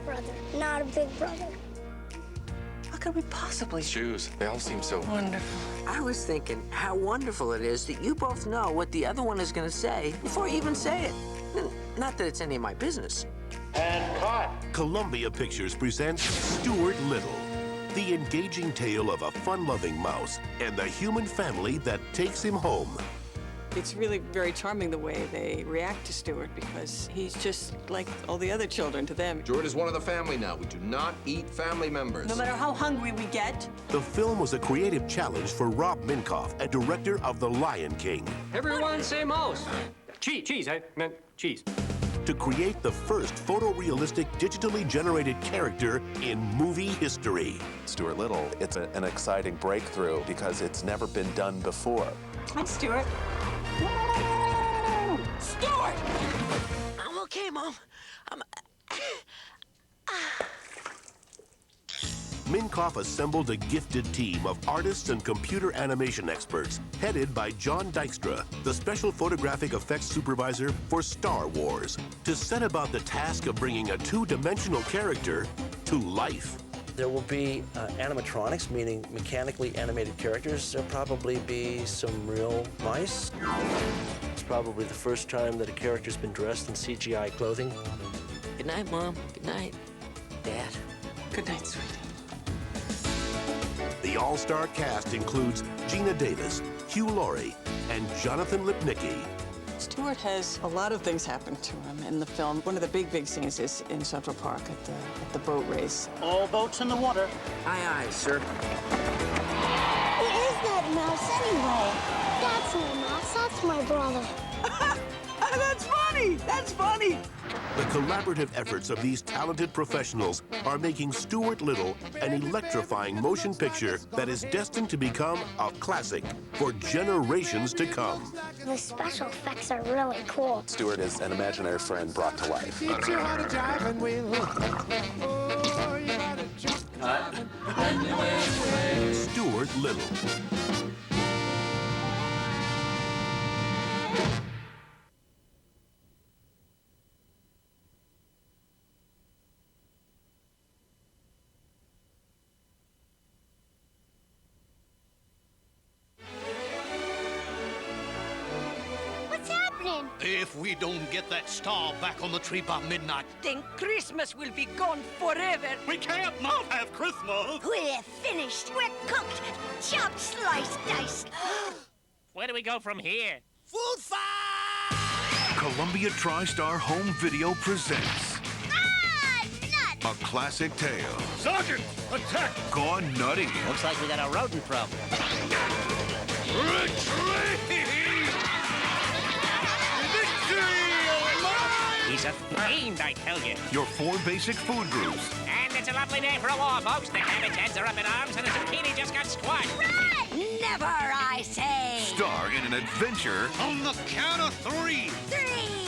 brother, not a big brother. How could we possibly? Shoes, they all seem so Wonderful. I was thinking how wonderful it is that you both know what the other one is going to say before you even say it. Not that it's any of my business. And cut. Columbia Pictures presents Stuart Little, the engaging tale of a fun-loving mouse and the human family that takes him home. It's really very charming the way they react to Stuart because he's just like all the other children to them. Stuart is one of the family now. We do not eat family members. No matter how hungry we get. The film was a creative challenge for Rob Minkoff, a director of The Lion King. Everyone say mouse. Cheese, I meant cheese. To create the first photorealistic, digitally generated character in movie history. Stuart Little, it's an exciting breakthrough because it's never been done before. Hi, Stuart. Stuart! I'm okay, Mom. Minkoff assembled a gifted team of artists and computer animation experts, headed by John Dykstra, the special photographic effects supervisor for Star Wars, to set about the task of bringing a two-dimensional character to life. There will be animatronics, meaning mechanically animated characters. There'll probably be some real mice. It's probably the first time that a character's been dressed in CGI clothing. Good night, Mom. Good night, Dad. Good night, sweetie. The all-star cast includes Gina Davis, Hugh Laurie, and Jonathan Lipnicki. Stuart has a lot of things happen to him in the film. One of the big scenes is in Central Park at the boat race. All boats in the water. Aye, aye, sir. Who is that mouse anyway? That's not a mouse, that's my brother. That's funny! That's funny! The collaborative efforts of these talented professionals are making Stuart Little an electrifying motion picture that is destined to become a classic for generations to come. The special effects are really cool. Stuart is an imaginary friend brought to life. Stuart Little. What's happening? If we don't get that star back on the tree by midnight, Then Christmas will be gone forever. we can't not have Christmas. We're finished. We're cooked. Chopped, sliced, diced. Where do we go from here? Food fight! Columbia TriStar Home Video presents Ah, nut! a classic tale Sergeant, attack! gone nutty. Looks like we got a rodent problem. Retreat! He's a fiend, I tell you. Your 4 basic food groups. And it's a lovely day for a war, folks. The cabbage heads are up in arms, and the zucchini just got squashed. Run! Never, I say. Star in an adventure On the count of 3. 3.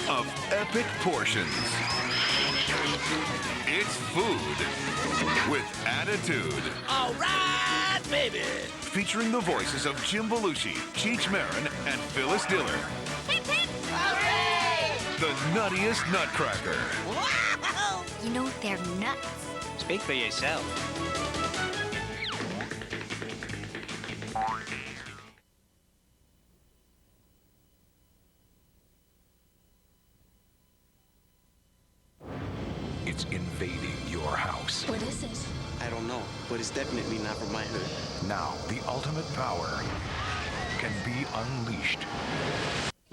of epic portions. It's food with attitude. All right, baby. Featuring the voices of Jim Belushi, Cheech Marin, and Phyllis Diller. Hip, hip. Hooray! The nuttiest nutcracker. Wow! You know, they're nuts. Speak for yourself. It's invading your house. What is it? I don't know, but it's definitely not for my herd. Now, the ultimate power can be unleashed.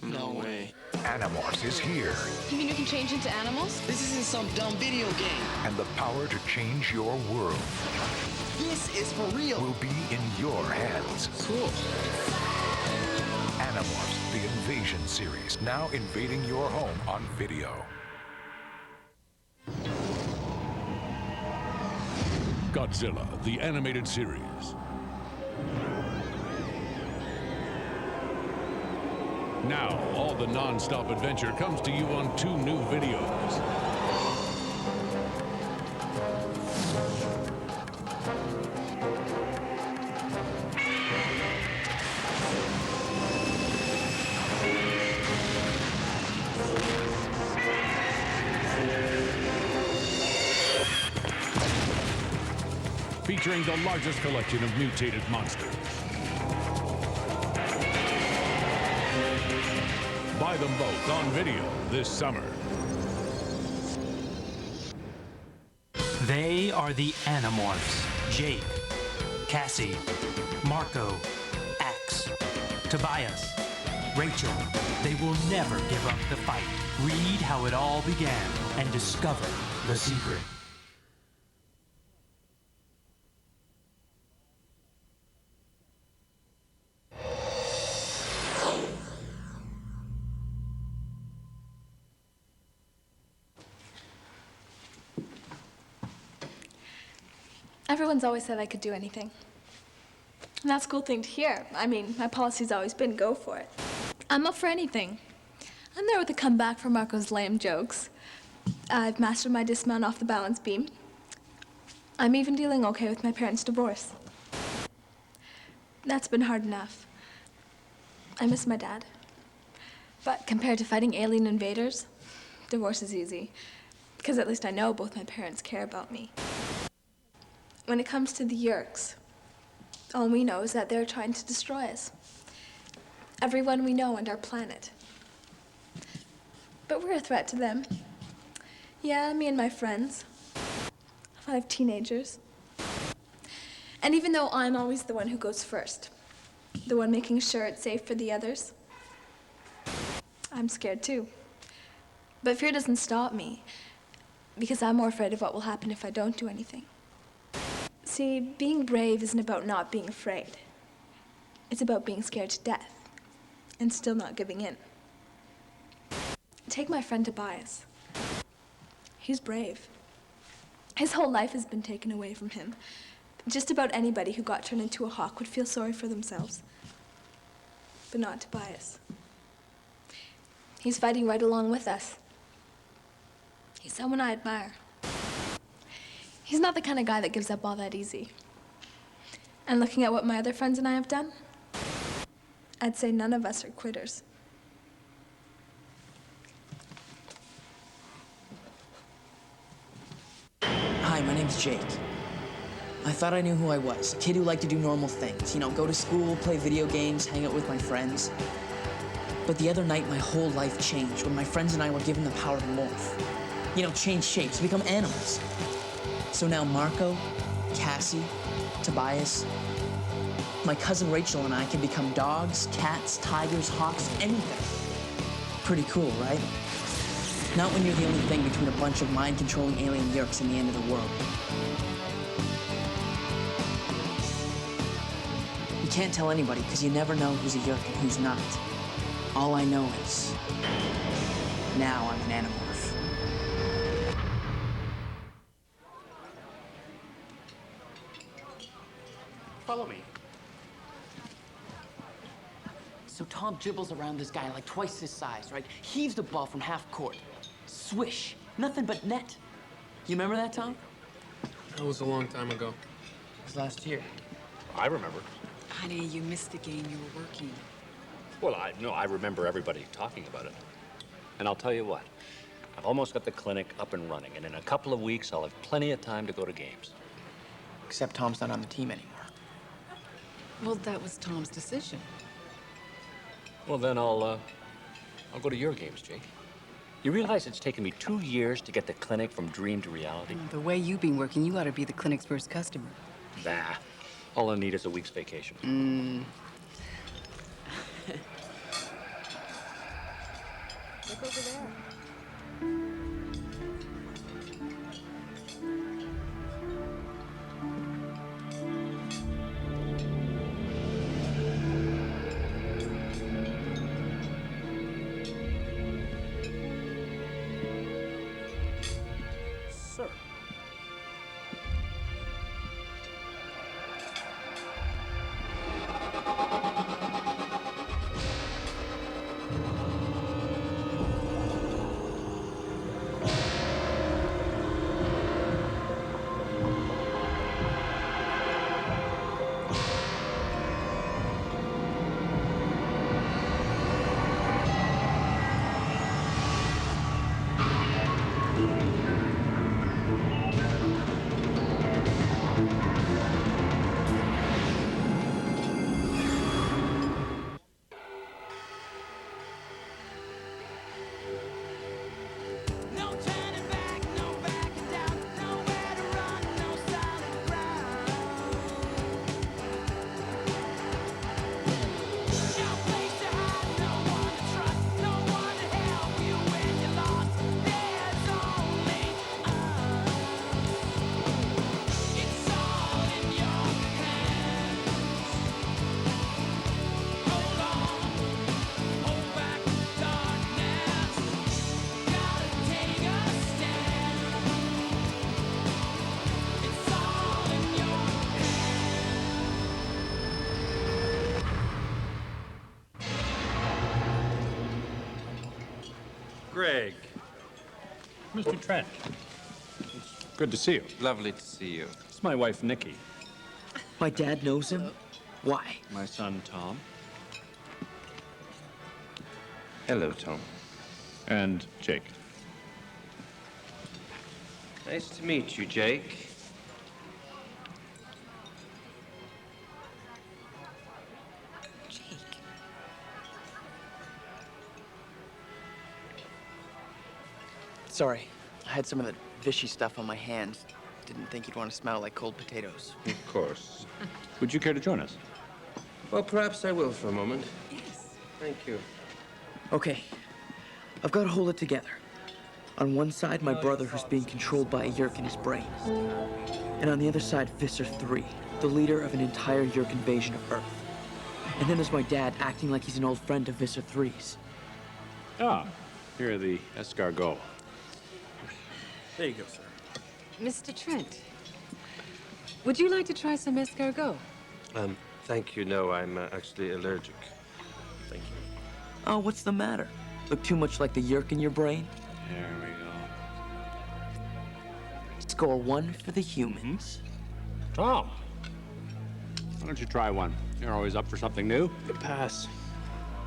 No way. Animorphs is here, You mean you can change into animals? This isn't some dumb video game. and the power to change your world This is for real. will be in your hands. Cool. Animorphs, the Invasion series, now invading your home on video. Godzilla, the animated series. Now, all the non-stop adventure comes to you on 2 new videos. featuring the largest collection of mutated monsters. Buy them both on video this summer. They are the Animorphs. Jake, Cassie, Marco, Axe, Tobias, Rachel. They will never give up the fight. Read how it all began and discover the secret. Everyone's always said I could do anything. And that's a cool thing to hear. I mean, my policy's always been go for it. I'm up for anything. I'm there with a comeback for Marco's lame jokes. I've mastered my dismount off the balance beam. I'm even dealing okay with my parents' divorce. That's been hard enough. I miss my dad. But compared to fighting alien invaders, divorce is easy. Because at least I know both my parents care about me. When it comes to the Yeerks, all we know is that they're trying to destroy us. Everyone we know and our planet. But we're a threat to them. Yeah, me and my friends. 5 teenagers. And even though I'm always the one who goes first, the one making sure it's safe for the others, I'm scared too. But fear doesn't stop me, because I'm more afraid of what will happen if I don't do anything. See, being brave isn't about not being afraid. It's about being scared to death and still not giving in. Take my friend Tobias. He's brave. His whole life has been taken away from him. Just about anybody who got turned into a hawk would feel sorry for themselves. But not Tobias. He's fighting right along with us. He's someone I admire. He's not the kind of guy that gives up all that easy. And looking at what my other friends and I have done, I'd say none of us are quitters. Hi, my name's Jake. I thought I knew who I was, a kid who liked to do normal things. You know, go to school, play video games, hang out with my friends. But the other night, my whole life changed when my friends and I were given the power to morph. You know, change shapes, become animals. So now Marco, Cassie, Tobias, my cousin Rachel and I can become dogs, cats, tigers, hawks, anything. Pretty cool, right? Not when you're the only thing between a bunch of mind-controlling alien Yeerks and the end of the world. You can't tell anybody because you never know who's a Yeerk and who's not. All I know is, now I'm an Animorph. Follow me. So Tom dribbles around this guy like twice his size, right? Heaves the ball from half court. Swish. Nothing but net. You remember that, Tom? That was a long time ago. It was last year. I remember. Honey, you missed the game. You were working. Well, I remember everybody talking about it. And I'll tell you what, I've almost got the clinic up and running, and in a couple of weeks, I'll have plenty of time to go to games. Except Tom's not on the team anymore. Well, that was Tom's decision. Well, then I'll go to your games, Jake. You realize it's taken me 2 years to get the clinic from dream to reality? The way you've been working, you ought to be the clinic's first customer. Nah. All I need is a week's vacation. Look over there. Sir. Greg. Mr. Trent. It's good to see you. Lovely to see you. It's my wife, Nikki. My dad knows him? Why? My son, Tom. Hello, Tom. And Jake. Nice to meet you, Jake. Sorry, I had some of that fishy stuff on my hands. Didn't think you'd want to smell like cold potatoes. Of course. Would you care to join us? Well, perhaps I will for a moment. Yes. Thank you. Okay, I've got to hold it together. On one side, my brother who's being controlled by a Yeerk in his brain. And on the other side, Visser 3, the leader of an entire Yeerk invasion of Earth. And then there's my dad acting like he's an old friend of Visser 3's. Ah, here are the escargot. There you go, sir. Mr. Trent, would you like to try some escargot? Thank you. No, I'm actually allergic. Thank you. Oh, what's the matter? Look too much like the Yeerk in your brain? There we go. Score 1 for the humans. Tom, why don't you try one? You're always up for something new. Good pass.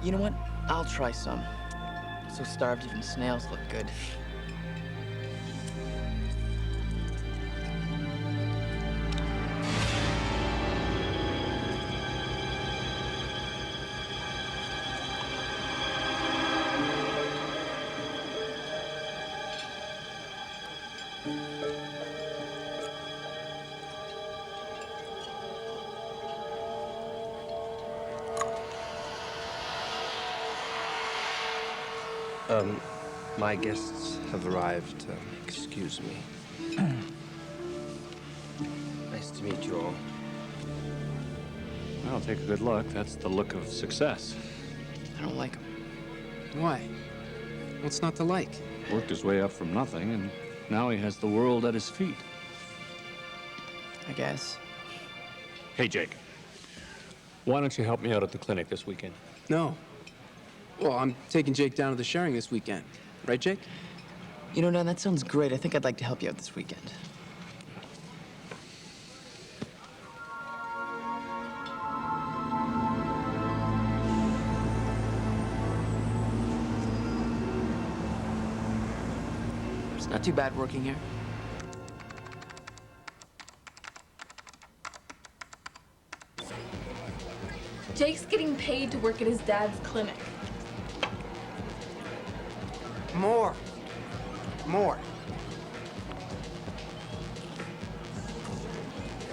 You know what? I'll try some. So starved even snails look good. My guests have arrived. Excuse me. Nice to meet you all. Well, take a good look. That's the look of success. I don't like him. Why? What's not to like? Worked his way up from nothing, and now he has the world at his feet. I guess. Hey, Jake. Why don't you help me out at the clinic this weekend? No. Well, I'm taking Jake down to the sharing this weekend. Right, Jake? You know, Dad, that sounds great. I think I'd like to help you out this weekend. It's not too bad working here. Jake's getting paid to work at his dad's clinic. More.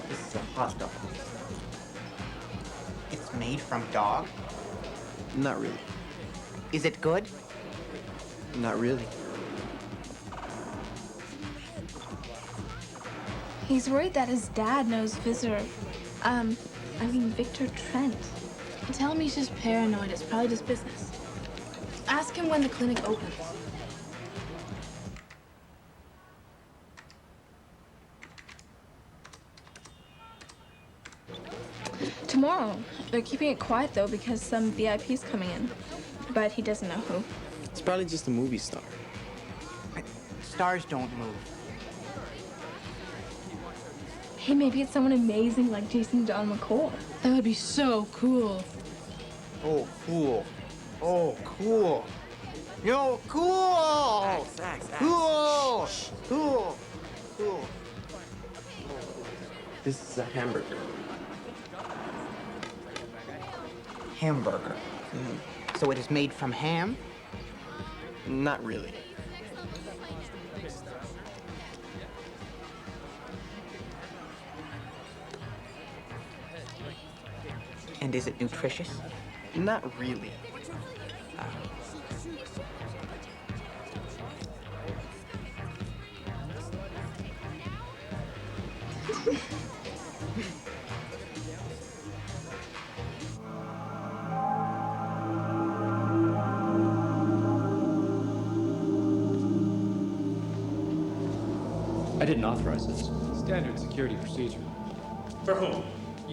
This is a hot dog. It's made from dog? Not really. Is it good? Not really. He's worried that his dad knows Victor Trent. Tell him he's just paranoid. It's probably just business. Ask him when the clinic opens. Tomorrow. They're keeping it quiet, though, because some VIP's coming in. But he doesn't know who. It's probably just a movie star. Stars don't move. Hey, maybe it's someone amazing like Jason John McCall. That would be so cool. Oh, cool. Oh, cool. Yo, cool! Cool! Cool! Cool. This is a hamburger. Hamburger. So it is made from ham? Not really. And is it nutritious? Not really. I didn't authorize this. Standard security procedure. For whom?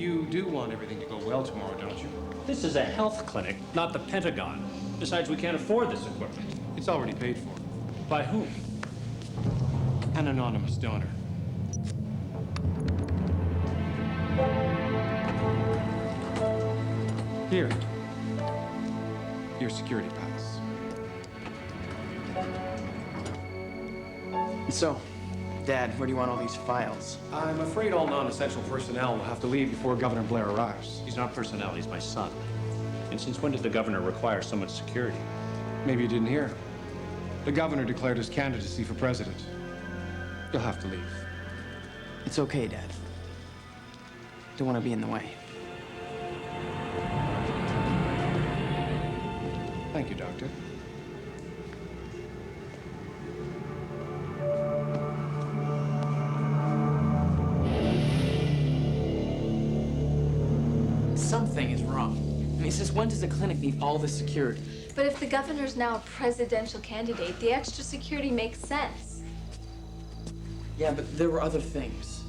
You do want everything to go well tomorrow, don't you? This is a health clinic, not the Pentagon. Besides, we can't afford this equipment. It's already paid for. By whom? An anonymous donor. Here. Your security pass. So, Dad, where do you want all these files? I'm afraid all non-essential personnel will have to leave before Governor Blair arrives. He's not personnel, he's my son. And since when did the governor require so much security? Maybe you didn't hear. The governor declared his candidacy for president. You'll have to leave. It's okay, Dad. Don't want to be in the way. Thank you, Doctor. Something is wrong. I mean, since when does a clinic need all this security? But if the governor's now a presidential candidate, the extra security makes sense. Yeah, but there were other things.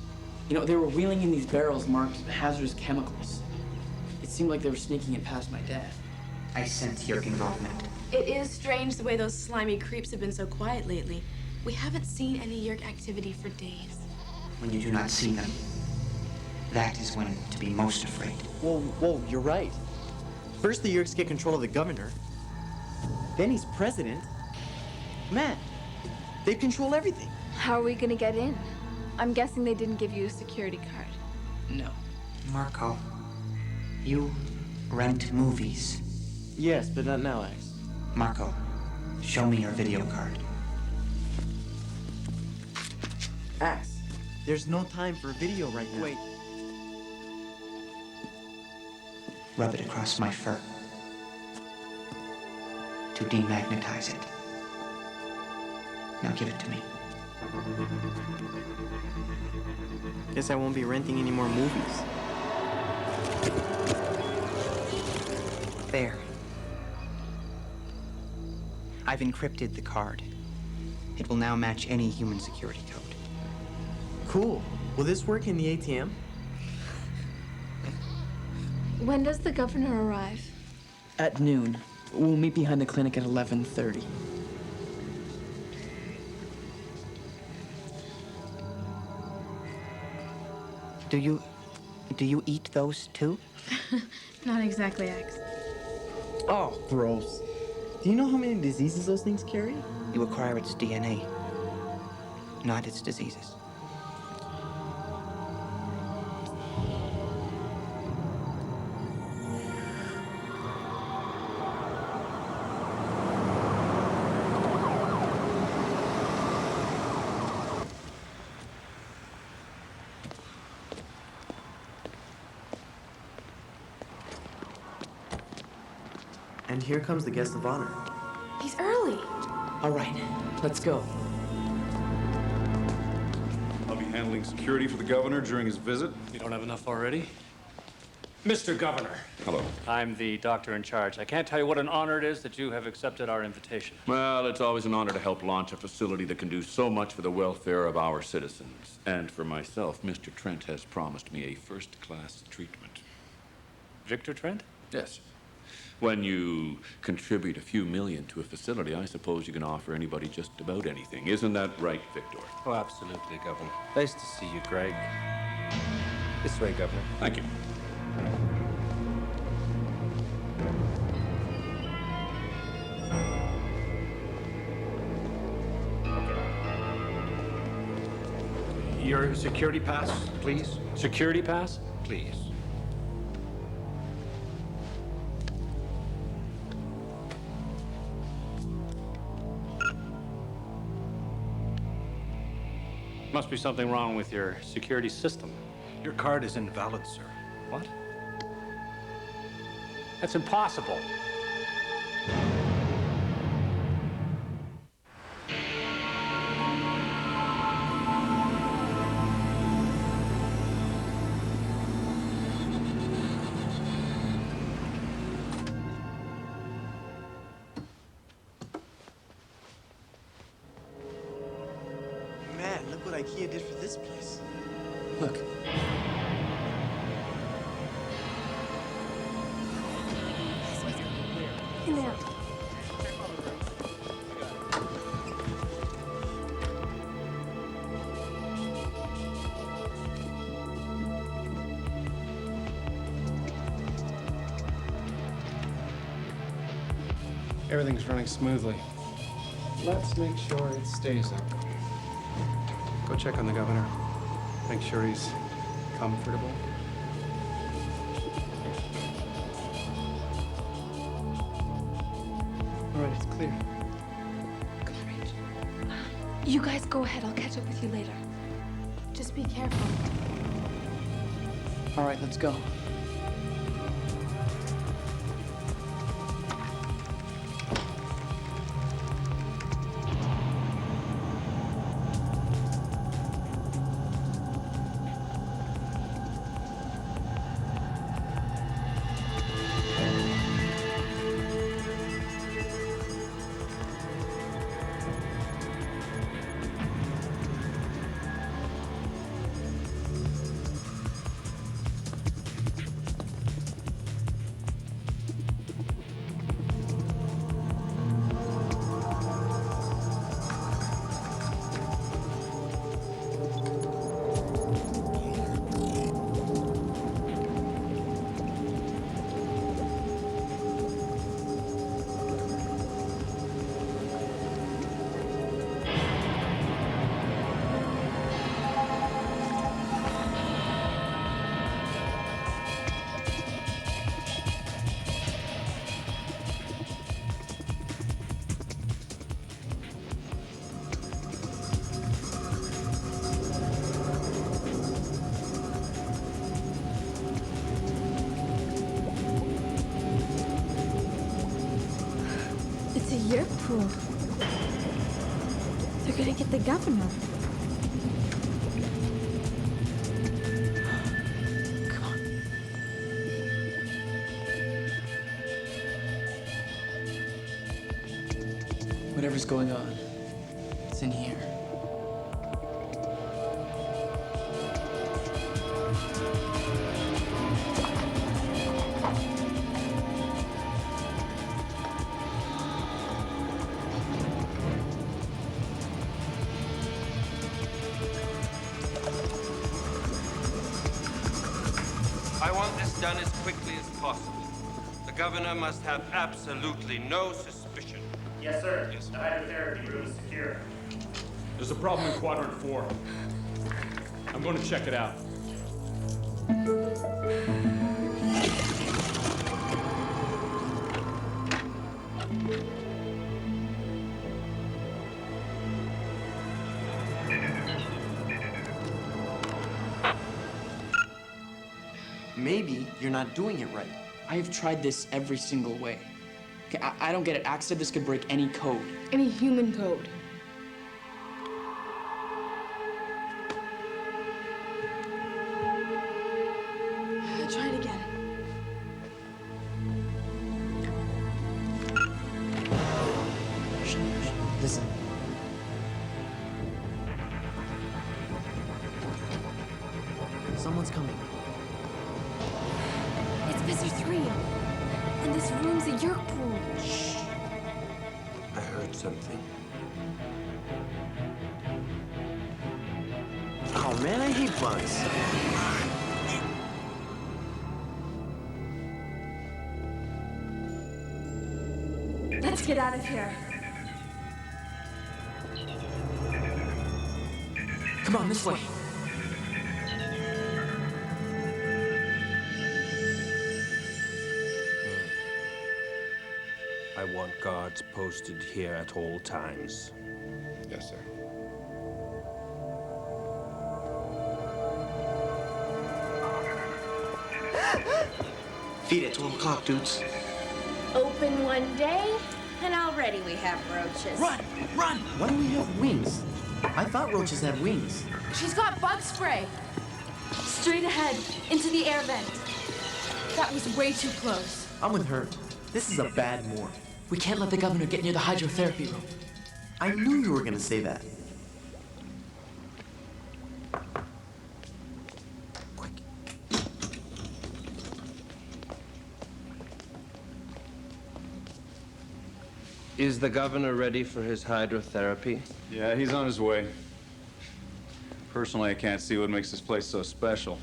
You know, they were wheeling in these barrels marked hazardous chemicals. It seemed like they were sneaking it past my dad. I sense Yeerk involvement. It is strange the way those slimy creeps have been so quiet lately. We haven't seen any Yeerk activity for days. When you do not see them, that is when to be most afraid. Whoa, you're right. First the Yeerks get control of the governor. Then he's president. Man, they control everything. How are we gonna get in? I'm guessing they didn't give you a security card. No. Marco, you rent movies. Yes, but not now, Axe. Marco, show me your video card. Axe, there's no time for video right now. Wait. Rub it across my fur to demagnetize it. Now give it to me. Guess I won't be renting any more movies. There. I've encrypted the card. It will now match any human security code. Cool. Will this work in the ATM? When does the governor arrive? At noon. We'll meet behind the clinic at 11:30. Do you eat those too? Not exactly, X. Oh, gross. Do you know how many diseases those things carry? You acquire its DNA, not its diseases. And here comes the guest of honor. He's early. All right, let's go. I'll be handling security for the governor during his visit. You don't have enough already? Mr. Governor. Hello. I'm the doctor in charge. I can't tell you what an honor it is that you have accepted our invitation. Well, it's always an honor to help launch a facility that can do so much for the welfare of our citizens. And for myself, Mr. Trent has promised me a first-class treatment. Victor Trent? Yes. When you contribute a few million to a facility, I suppose you can offer anybody just about anything. Isn't that right, Victor? Oh, absolutely, Governor. Nice to see you, Greg. This way, Governor. Thank you. Your security pass, please. Security pass, please. Must be something wrong with your security system. Your card is invalid, sir. What? That's impossible. Man, look what IKEA did for this place. Look. Everything's running smoothly. Let's make sure it stays up. Go check on the governor. Make sure he's comfortable. All right, it's clear. You guys go ahead. I'll catch up with you later. Just be careful. All right, let's go. It's a Yeerk pool. They're gonna get the governor. Come on. Whatever's going on, it's in here. I want this done as quickly as possible. The governor must have absolutely no suspicion. Yes, sir. The hydrotherapy room is secure. There's a problem in Quadrant 4. I'm going to check it out. Maybe you're not doing it right. I have tried this every single way. Okay, I don't get it. Axe said this could break any code. Any human code. Try it again. Listen. Someone's coming. It's busy 3. And this room's a Yeerk pool. Shh. I heard something. Oh man, I hate bugs. Let's get out of here. Come on, this way. I want guards posted here at all times. Yes, sir. Feed it, 12 o'clock, dudes. Open one day, and already we have roaches. Run! Run! Why do we have wings? I thought roaches had wings. She's got bug spray. Straight ahead, into the air vent. That was way too close. I'm with her. This is a bad morph. We can't let the governor get near the hydrotherapy room. I knew you were gonna say that. Is the governor ready for his hydrotherapy? Yeah, he's on his way. Personally, I can't see what makes this place so special.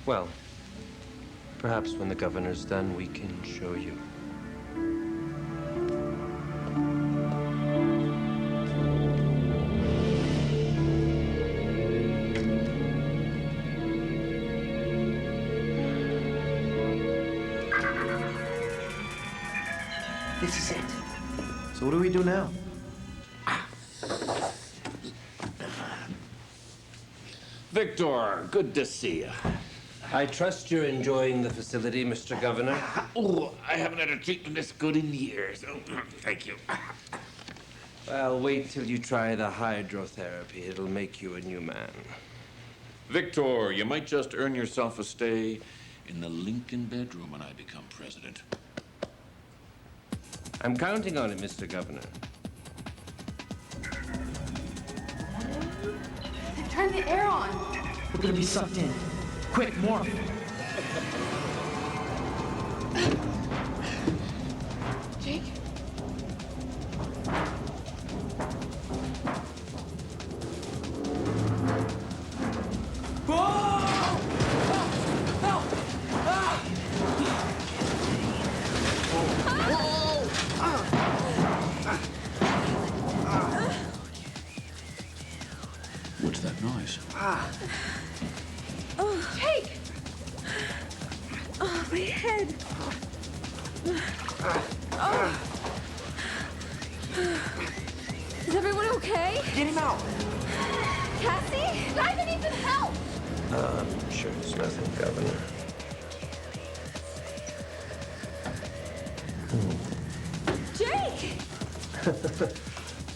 Well, perhaps when the governor's done, we can show you. So what do we do now? Victor, good to see you. I trust you're enjoying the facility, Mr. Governor. Oh, I haven't had a treatment this good in years. Oh, thank you. Well, wait till you try the hydrotherapy. It'll make you a new man. Victor, you might just earn yourself a stay in the Lincoln bedroom when I become president. I'm counting on it, Mr. Governor. Turn the air on. We're gonna be sucked in. Quick, morph. Jake? What's that noise? Oh, Jake! Oh, my head. Oh. Is everyone okay? Get him out! Cassie? I need some help! I'm sure it's nothing, Governor. Jake!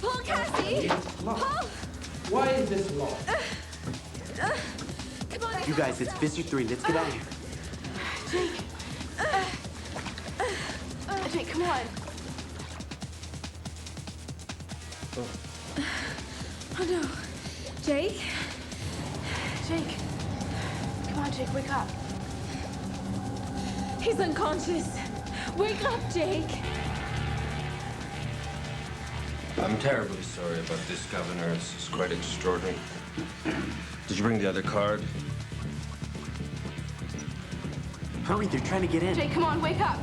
Pull, Cassie! Pull! Why is this locked? Come on. You guys, it's Visit 3. Let's get out of here. Jake. Jake, come on. Oh no. Jake? Jake. Come on, Jake, wake up. He's unconscious. Wake up, Jake. I'm terribly sorry about this, Governor. It's quite extraordinary. Did you bring the other card? Hurry, they're trying to get in. Jake, come on, wake up.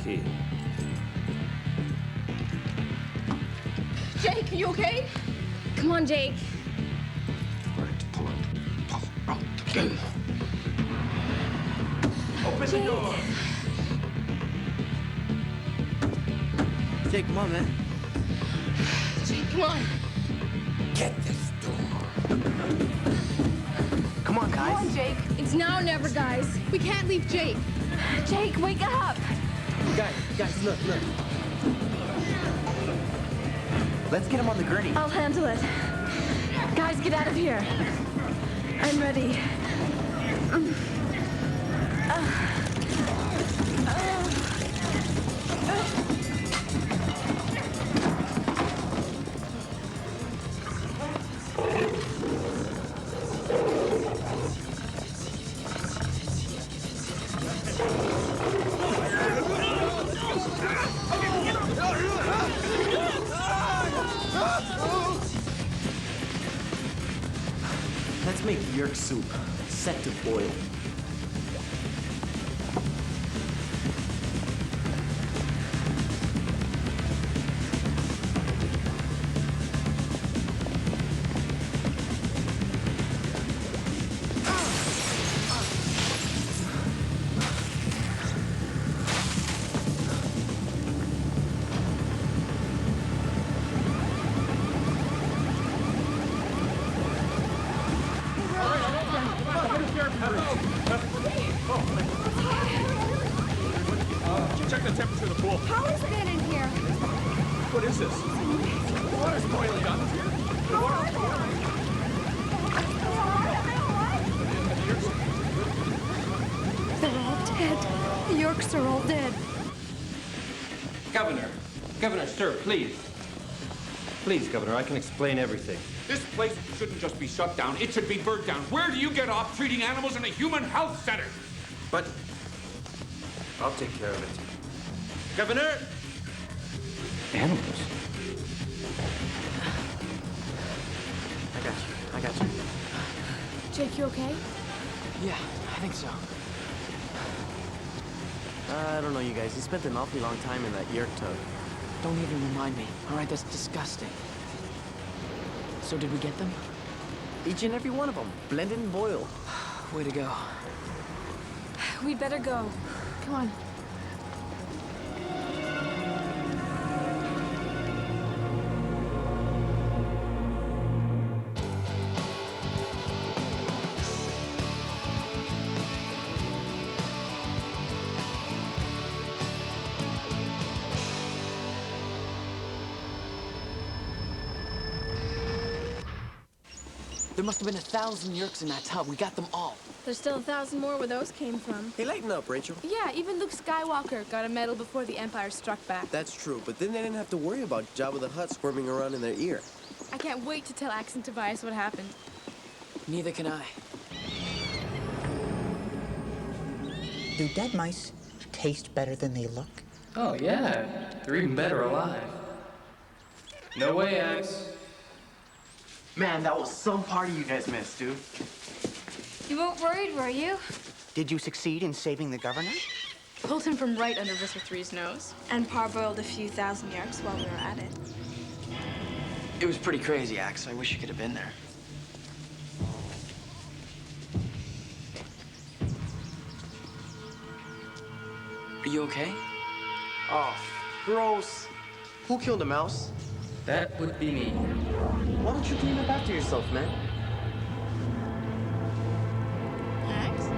Key. Jake, are you okay? Come on, Jake. Open the door. Jake, come on, man. Jake, come on. Get this door. Come on, guys. Come on, Jake. It's now or never, guys. We can't leave Jake. Jake, wake up. Guys, look. Let's get him on the gurney. I'll handle it. Guys, get out of here. I'm ready. Let's make Yeerk soup. Set to boil. Check the temperature of the pool. How is it in here? What is this? The water's boiling up. The water's boiling. They're all dead. The Yeerks are all dead. Governor, sir, please. Please, Governor, I can explain everything. This place shouldn't just be shut down. It should be burned down. Where do you get off treating animals in a human health center? But I'll take care of it. Governor! Animals? I got you. Jake, you okay? Yeah, I think so. I don't know, you guys. You spent an awfully long time in that Yeerk tub. Don't even remind me. All right, that's disgusting. So did we get them? Each and every one of them. Blend and boil. Way to go. We'd better go. Come on. There must have been 1,000 Yeerks in that tub. We got them all. There's still 1,000 more where those came from. Hey, lighten up, Rachel. Yeah, even Luke Skywalker got a medal before the Empire struck back. That's true, but then they didn't have to worry about Jabba the Hutt squirming around in their ear. I can't wait to tell Ax and Tobias what happened. Neither can I. Do dead mice taste better than they look? Oh, yeah. They're even better alive. No way, Ax. Man, that was some party you guys missed, dude. You weren't worried, were you? Did you succeed in saving the governor? Pulled him from right under Visser 3's nose. And parboiled a few thousand Yeerks while we were at it. It was pretty crazy, Ax. I wish you could have been there. Are you okay? Oh, gross. Who killed a mouse? That would be me. Why don't you clean up after yourself, man? Ax?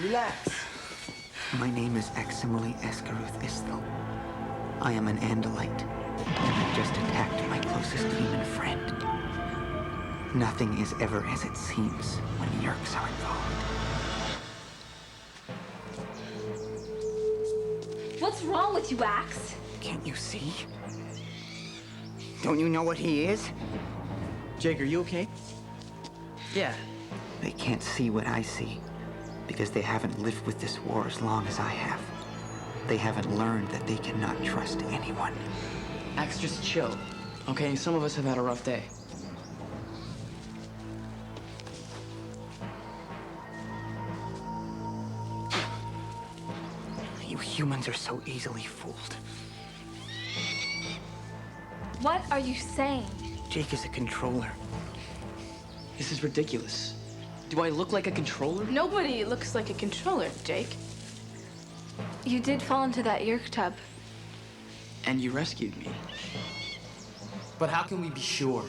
Relax. My name is Aximili Escaruth Isthel. I am an Andalite, and I just attacked my closest human friend. Nothing is ever as it seems when Yeerks are involved. What's wrong with you, Ax? Can't you see? Don't you know what he is? Jake, are you okay? Yeah. They can't see what I see, because they haven't lived with this war as long as I have. They haven't learned that they cannot trust anyone. Ax, just chill. Okay, some of us have had a rough day. You humans are so easily fooled. What are you saying? Jake is a controller. This is ridiculous. Do I look like a controller? Nobody looks like a controller, Jake. You did fall into that Yeerk tub. And you rescued me. But how can we be sure?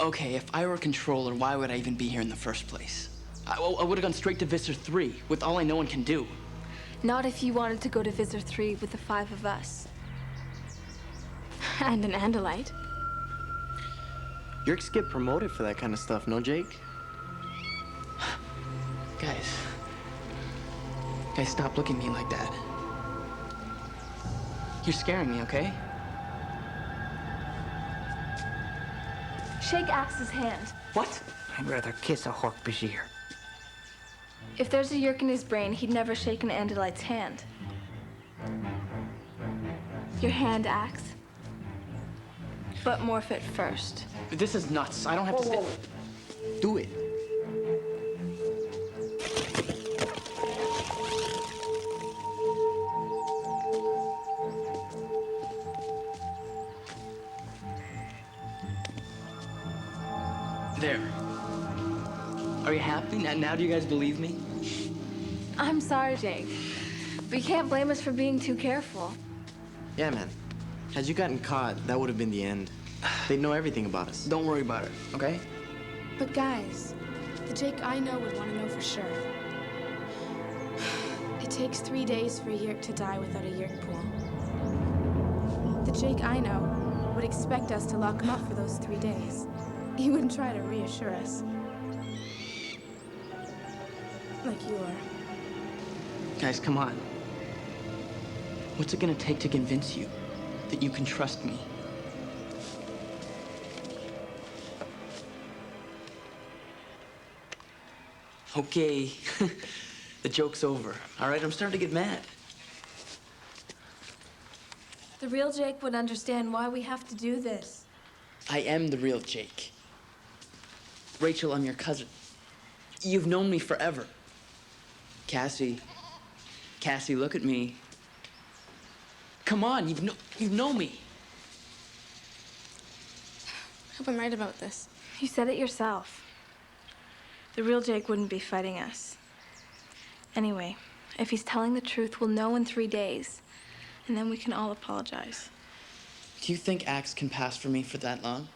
Okay, if I were a controller, why would I even be here in the first place? I would have gone straight to Visser 3 with all I know and can do. Not if you wanted to go to Visser 3 with the 5 of us. And an Andalite. Yeerks get promoted for that kind of stuff, no, Jake? Guys, stop looking at me like that. You're scaring me, okay? Shake Ax's hand. What? I'd rather kiss a Hork-Bajir. If there's a Yeerk in his brain, he'd never shake an Andalite's hand. Your hand, Ax. But morph it first. This is nuts. I don't have to stay. Do it. There. Are you happy? Now do you guys believe me? I'm sorry, Jake. But you can't blame us for being too careful. Yeah, man. Had you gotten caught, that would have been the end. They'd know everything about us. Don't worry about it, okay? But guys, The Jake I know would want to know for sure. It takes 3 days for a Yeerk to die without a Yeerk pool. The Jake I know would expect us to lock him up for those 3 days. He wouldn't try to reassure us. Like you are. Guys, come on. What's it gonna take to convince you that you can trust me? Okay, the joke's over. All right, I'm starting to get mad. The real Jake would understand why we have to do this. I am the real Jake. Rachel, I'm your cousin. You've known me forever. Cassie, look at me. Come on, you know me. I hope I'm right about this. You said it yourself. The real Jake wouldn't be fighting us. Anyway, if he's telling the truth, we'll know in 3 days. And then we can all apologize. Do you think Axe can pass for me for that long?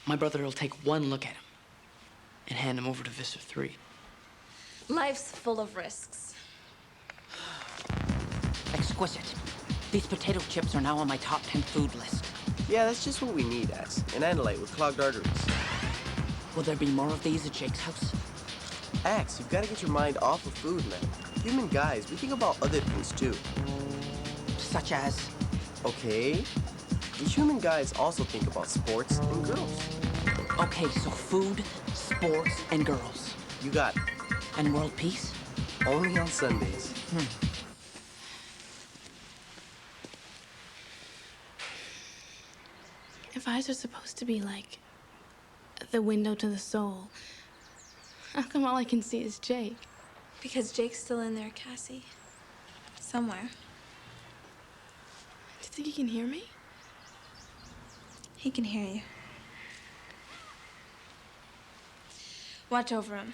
My brother will take one look at him and hand him over to Visser 3. Life's full of risks. Exquisite. These potato chips are now on my top 10 food list. Yeah, that's just what we need, Axe. An Andalite with clogged arteries. Will there be more of these at Jake's house? Axe, you've got to get your mind off of food, man. Human guys, we think about other things too. Such as? Okay. We human guys also think about sports and girls. Okay, so food, sports, and girls. You got it. And world peace? Only on Sundays. If eyes are supposed to be like the window to the soul, how come all I can see is Jake? Because Jake's still in there, Cassie. Somewhere. Do you think he can hear me? He can hear you. Watch over him.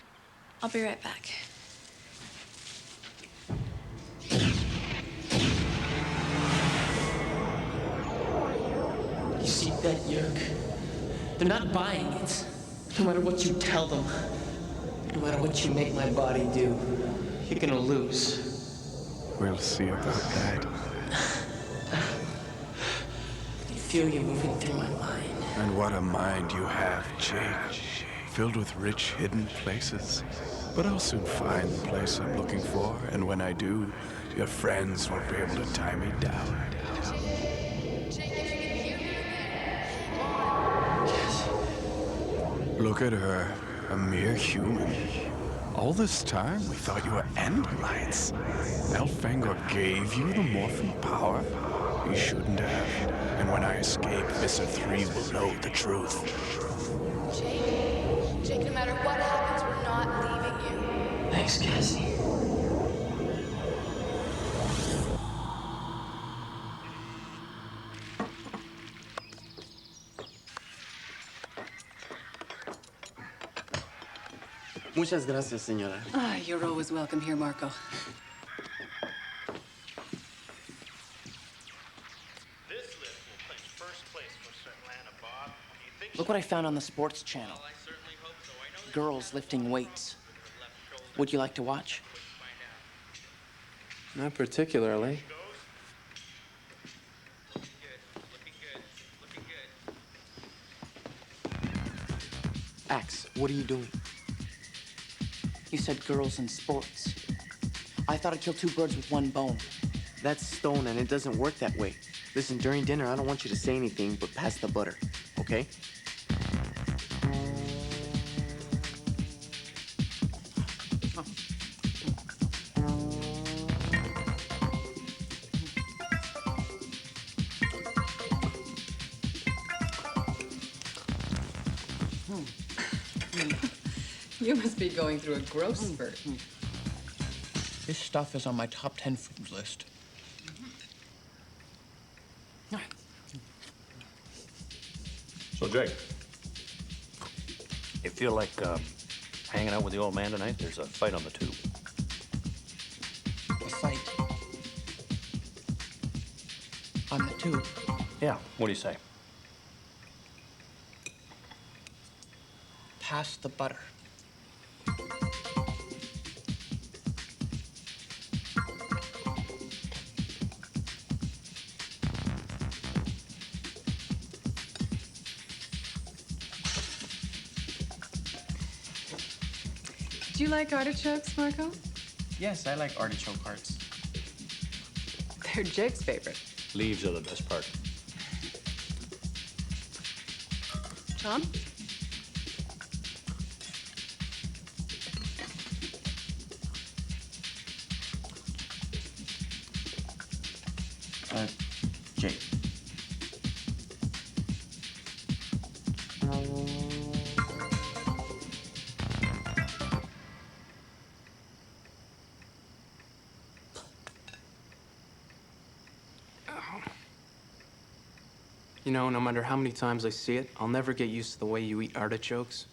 I'll be right back. You see that, Yeerk? They're not buying it. No matter what you tell them, no matter what you make my body do, you're gonna lose. We'll see about that. I feel you moving through my mind. And what a mind you have, Jake. Filled with rich, hidden places. But I'll soon find the place I'm looking for, and when I do, your friends won't be able to tie me down. Look at her, a mere human. All this time, we thought you were Andalites. Elfangor gave you the morphing power? He shouldn't have. And when I escape, Visser 3 will know the truth. Jake, no matter what happens, we're not leaving you. Thanks, Cassie. Muchas gracias, señora. Ah, you're always welcome here, Marco. Look what I found on the sports channel. Girls lifting weights. Would you like to watch? Not particularly. Axe, what are you doing? You said girls and sports. I thought I killed 2 birds with 1 bone. That's stone, and it doesn't work that way. Listen, during dinner, I don't want you to say anything, but pass the butter, okay? You must be going through a growth spurt. This stuff is on my top 10 food list. So, Jake, you feel like hanging out with the old man tonight? There's a fight on the tube. A fight? On the tube? Yeah, what do you say? Pass the butter. Do you like artichokes, Marco? Yes, I like artichoke hearts. They're Jake's favorite. Leaves are the best part. Tom? Jake. You know, no matter how many times I see it, I'll never get used to the way you eat artichokes.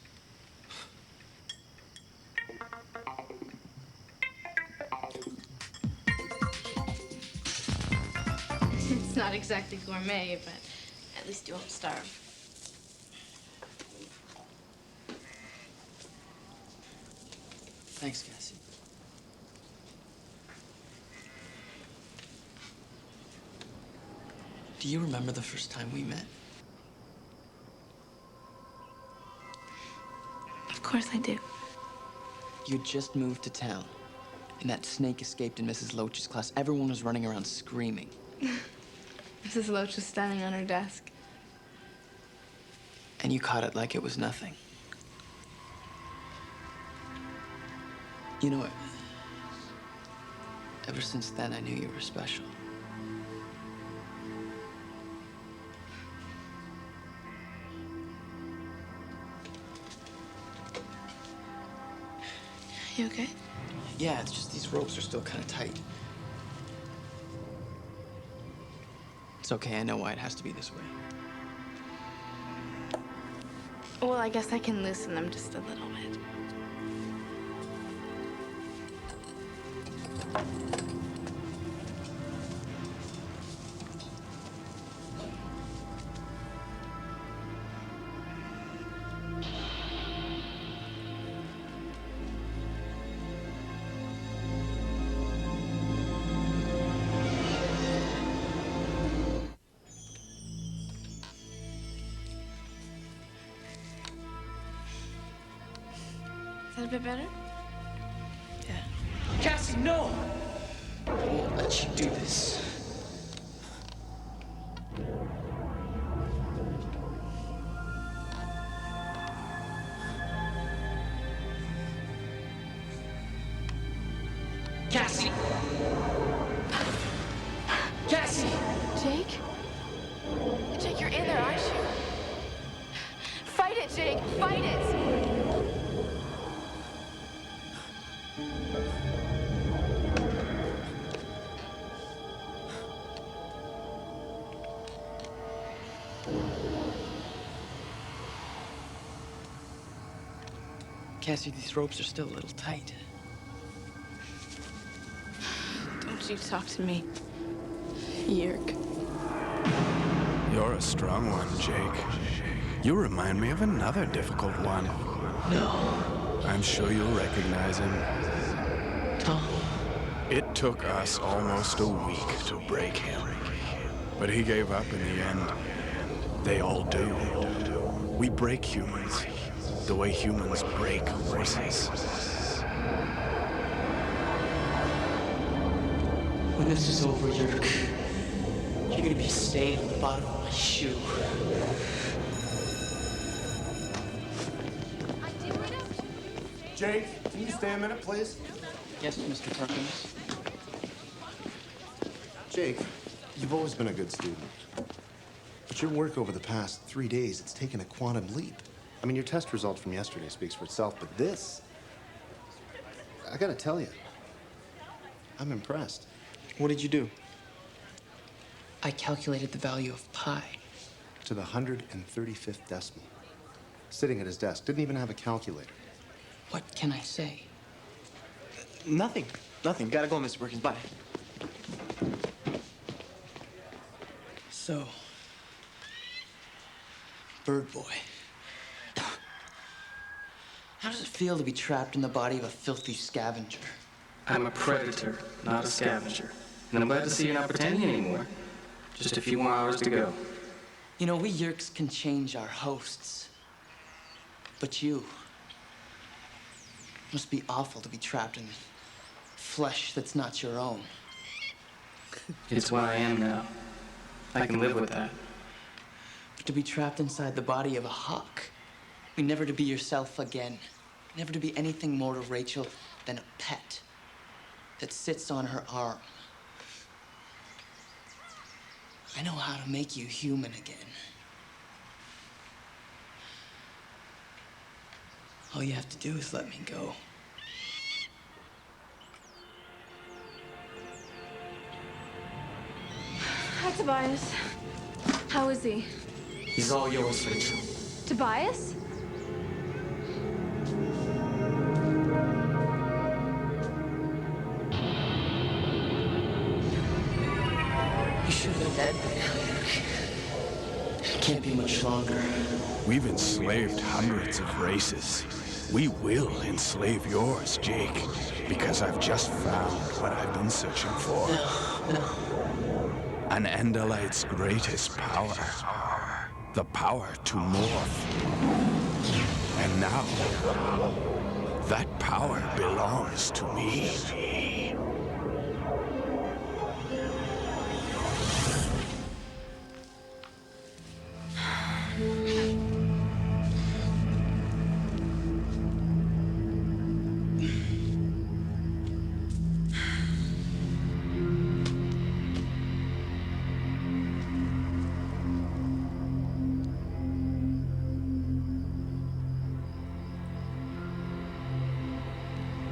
It's not exactly gourmet, but at least you won't starve. Thanks, Cassie. Do you remember the first time we met? Of course I do. You just moved to town, and that snake escaped in Mrs. Loach's class. Everyone was running around screaming. Mrs. Loach was standing on her desk. And you caught it like it was nothing. You know what? Ever since then, I knew you were special. You okay? Yeah, it's just these ropes are still kind of tight. It's okay, I know why it has to be this way. Well, I guess I can loosen them just a little bit. Is that a bit better? Cassie, no! I won't let you do this. Cassie! Cassie! Jake? Jake, you're in there, aren't you? Fight it, Jake! Fight it! Cassie, these ropes are still a little tight. Don't you talk to me, Yeerk. You're a strong one, Jake. You remind me of another difficult one. No. I'm sure you'll recognize him. Tom. It took us almost a week to break him. But he gave up in the end. They all do. We break humans the way humans break horses. When this is over, Yeerk, you're gonna be staying on the bottom of my shoe. Jake, can you stay a minute, please? Yes, Mr. Perkins. Jake, you've always been a good student. But your work over the past 3 days, it's taken a quantum leap. I mean, your test result from yesterday speaks for itself, but this, I gotta tell you, I'm impressed. What did you do? I calculated the value of pi. To the 135th decimal. Sitting at his desk, didn't even have a calculator. What can I say? Nothing. Nothing. Gotta go, Mr. Perkins. Bye. So, Bird Boy. How does it feel to be trapped in the body of a filthy scavenger? I'm a predator, not a scavenger. And I'm glad to see you're not pretending anymore. Just a few more hours to go. You know, we Yeerks can change our hosts. But you Must be awful to be trapped in flesh that's not your own. It's what I am now. I can live with that. But to be trapped inside the body of a hawk. I mean, never to be yourself again. Never to be anything more to Rachel than a pet that sits on her arm. I know how to make you human again. All you have to do is let me go. Hi, Tobias. How is he? He's all yours, Rachel. Tobias? You should have been dead by now, Yeerk. Can't be much longer. We've enslaved hundreds of races. We will enslave yours, Jake, because I've just found what I've been searching for. An Andalite's greatest power. The power to morph. And now, that power belongs to me.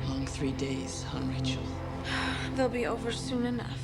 Long 3 days, huh, Rachel? They'll be over soon enough.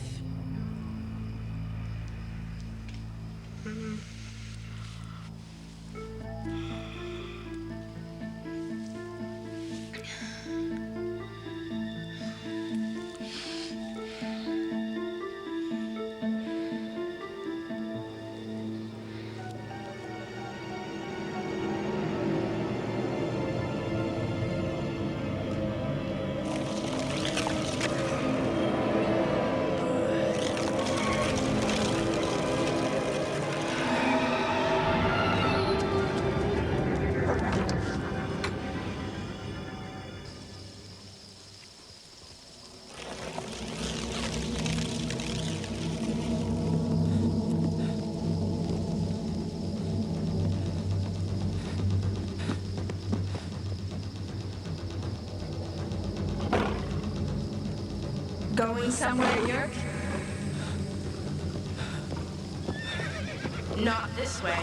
Going somewhere, Yeerk? Not this way.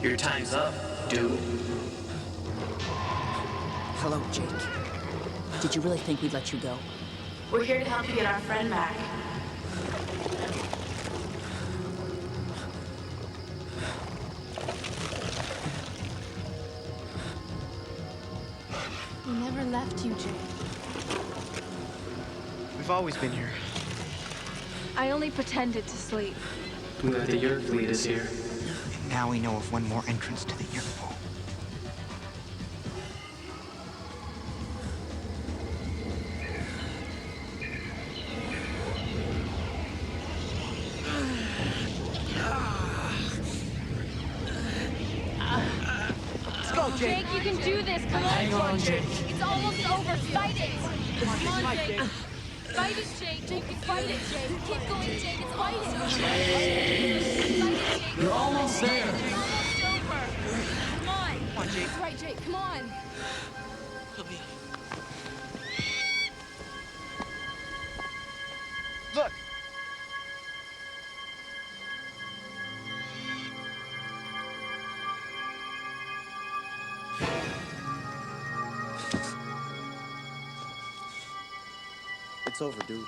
Your time's up, dude. Hello, Jake. Did you really think we'd let you go? We're here to help you get our friend back. We never left you, Jake. We've always been here. I only pretended to sleep. We let the Yeerk lead us here. And now we know of one more entrance to the Yeerk pool. Let's go, Jake. Jake, you can do this. Come on. Hang on, Jake. It's almost over. Fight it. Come on, Jake. Fight it, Jake. Jake, fight it, Jake. Keep going, Jake. It's fight it. Fight it, Jake. You're almost there. It's almost over. Come on. Come on, Jake. That's right, Jake. Come on. Look! It's over, dude.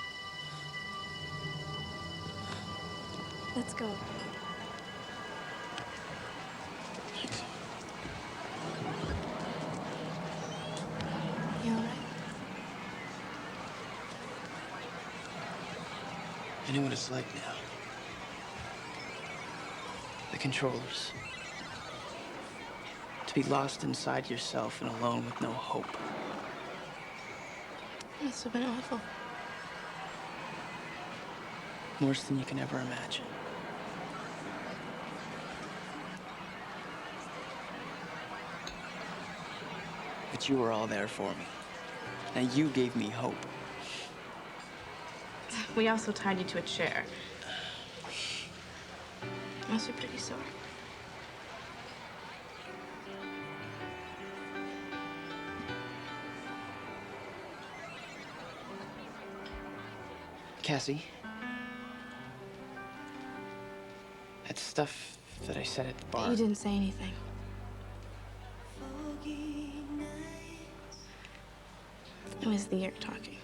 Let's go. You all right? I know what it's like now. The controllers. To be lost inside yourself and alone with no hope. Must have been awful. Worse than you can ever imagine. But you were all there for me. Now you gave me hope. We also tied you to a chair. Must be pretty sore. Cassie, that stuff that I said at the bar. You didn't say anything. It was the Yeerk talking.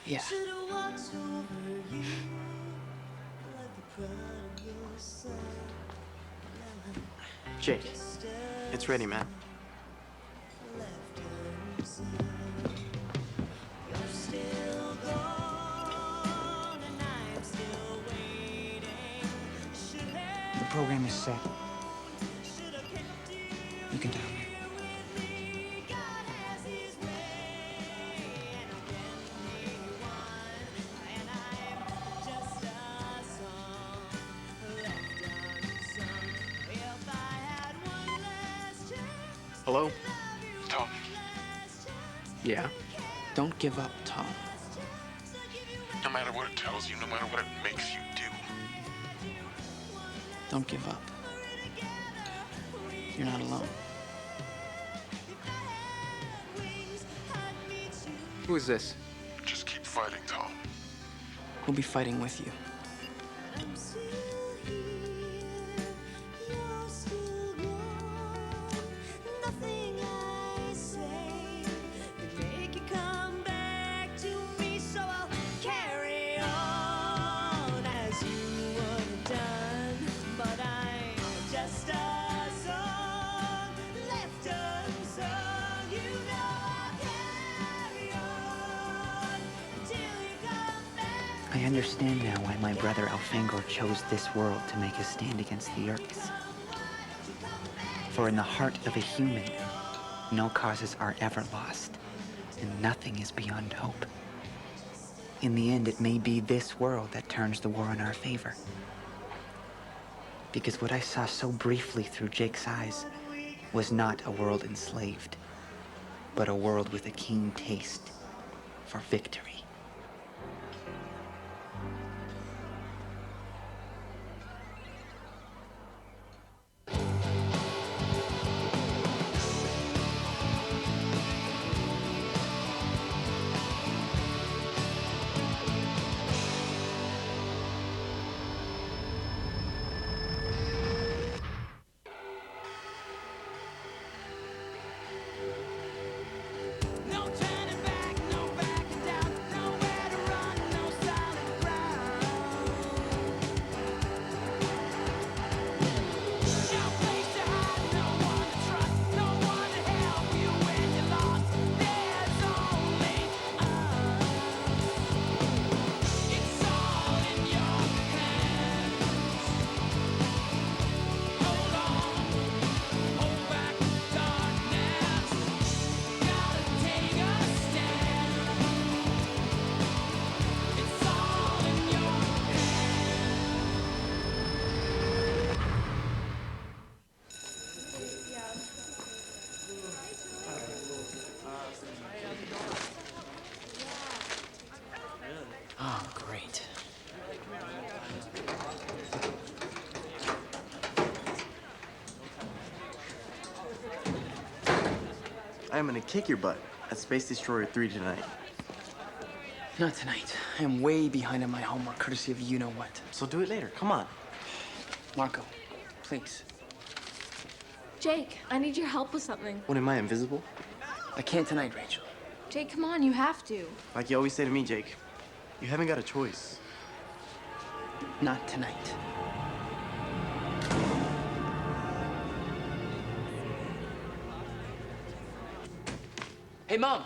Yeah. Jake, it's ready, man. The program is set. You can tell me. Hello? Tom. Yeah? Don't give up, Tom. No matter what it tells you, no matter what it makes you do. Don't give up. You're not alone. Who is this? Just keep fighting, Tom. We'll be fighting with you. I understand now why my brother Elfangor chose this world to make a stand against the Yeerks. For in the heart of a human, no causes are ever lost, and nothing is beyond hope. In the end, it may be this world that turns the war in our favor. Because what I saw so briefly through Jake's eyes was not a world enslaved, but a world with a keen taste for victory. Oh, great. I am gonna kick your butt at Space Destroyer 3 tonight. Not tonight. I am way behind on my homework, courtesy of you-know-what. So do it later. Come on. Marco, please. Jake, I need your help with something. What, am I invisible? I can't tonight, Rachel. Jake, come on, you have to. Like you always say to me, Jake, you haven't got a choice. Not tonight. Hey, Mom!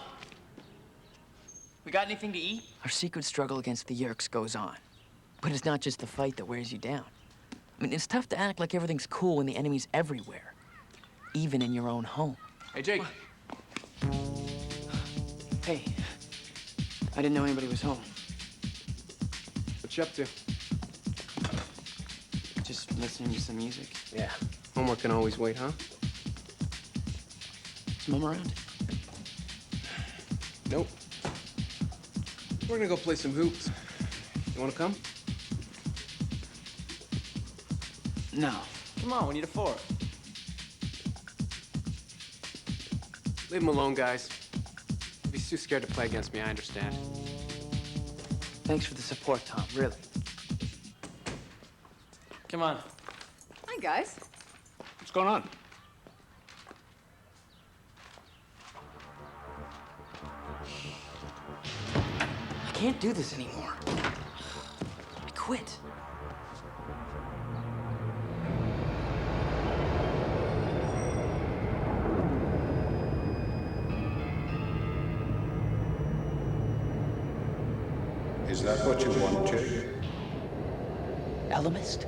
We got anything to eat? Our secret struggle against the Yeerks goes on. But it's not just the fight that wears you down. I mean, it's tough to act like everything's cool when the enemy's everywhere. Even in your own home. Hey, Jake. Hey. I didn't know anybody was home. What you up to? Listening to some music. Yeah. Homework can always wait, huh? Is Mom around? Nope. We're gonna go play some hoops. You wanna come? No. Come on, we need a four. Leave him alone, guys. If he's too scared to play against me, I understand. Thanks for the support, Tom, really. Come on. Hi, guys. What's going on? I can't do this anymore. I quit. Is that what you want, Jake? Elemist?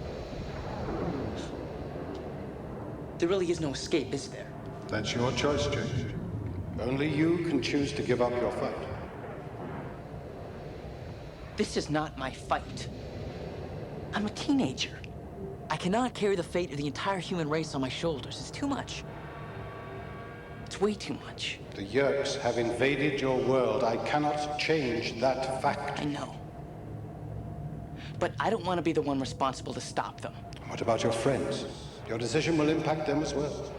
There really is no escape, is there? That's your choice, Jake. Only you can choose to give up your fight. This is not my fight. I'm a teenager. I cannot carry the fate of the entire human race on my shoulders. It's too much. It's way too much. The Yeerks have invaded your world. I cannot change that fact. I know. But I don't want to be the one responsible to stop them. What about your friends? Your decision will impact them as well.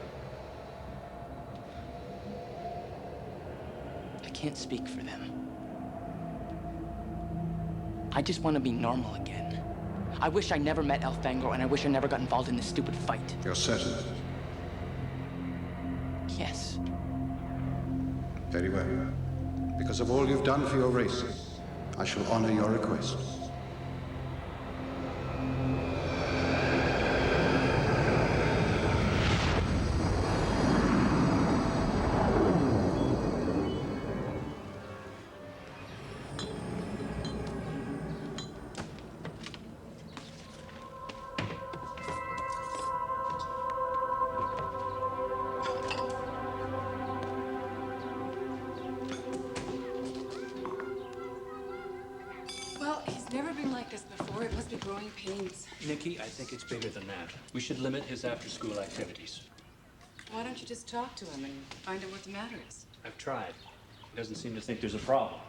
I can't speak for them. I just want to be normal again. I wish I never met Elfangor, and I wish I never got involved in this stupid fight. You're certain? Yes. Very well. Because of all you've done for your race, I shall honor your request. Well, he's never been like this before. It must be growing pains. Nikki, I think it's bigger than that. We should limit his after-school activities. Why don't you just talk to him and find out what the matter is? I've tried. He doesn't seem to think there's a problem.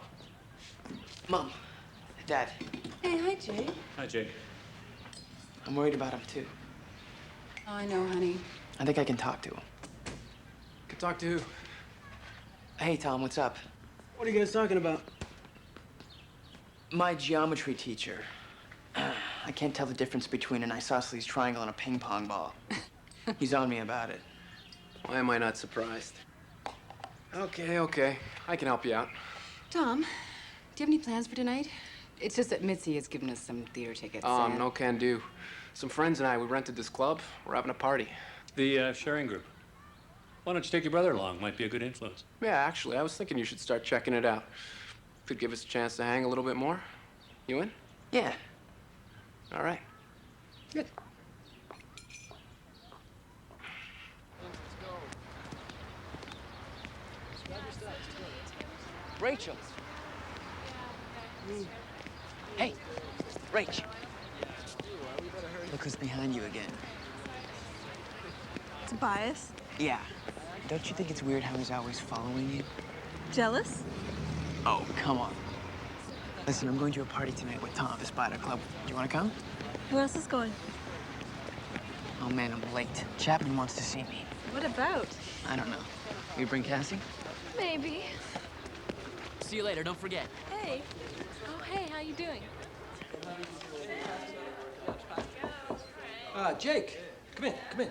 Mom, Dad, Hey, hi, Jake. Hi, Jake. I'm worried about him too. Oh, I know, honey. I think I can talk to him. Can talk to who? Hey, Tom, what's up? What are you guys talking about? My geometry teacher. I can't tell the difference between an isosceles triangle and a ping pong ball. He's on me about it. Why am I not surprised? Okay. I can help you out. Tom, do you have any plans for tonight? It's just that Mitzi has given us some theater tickets. No can do. Some friends and I, we rented this club. We're having a party. The sharing group. Why don't you take your brother along? Might be a good influence. Yeah, actually, I was thinking you should start checking it out. Could give us a chance to hang a little bit more. You in? Yeah. All right. Good. Rachel. Hey, Rach. Look who's behind you again. Tobias? Yeah. Don't you think it's weird how he's always following you? Jealous? Oh, come on. Listen, I'm going to a party tonight with Tom at the Spider Club. You want to come? Who else is going? Oh, man, I'm late. Chapman wants to see me. What about? I don't know. You bring Cassie? Maybe. See you later. Don't forget. Hey. Oh, hey, how you doing? Jake, come in.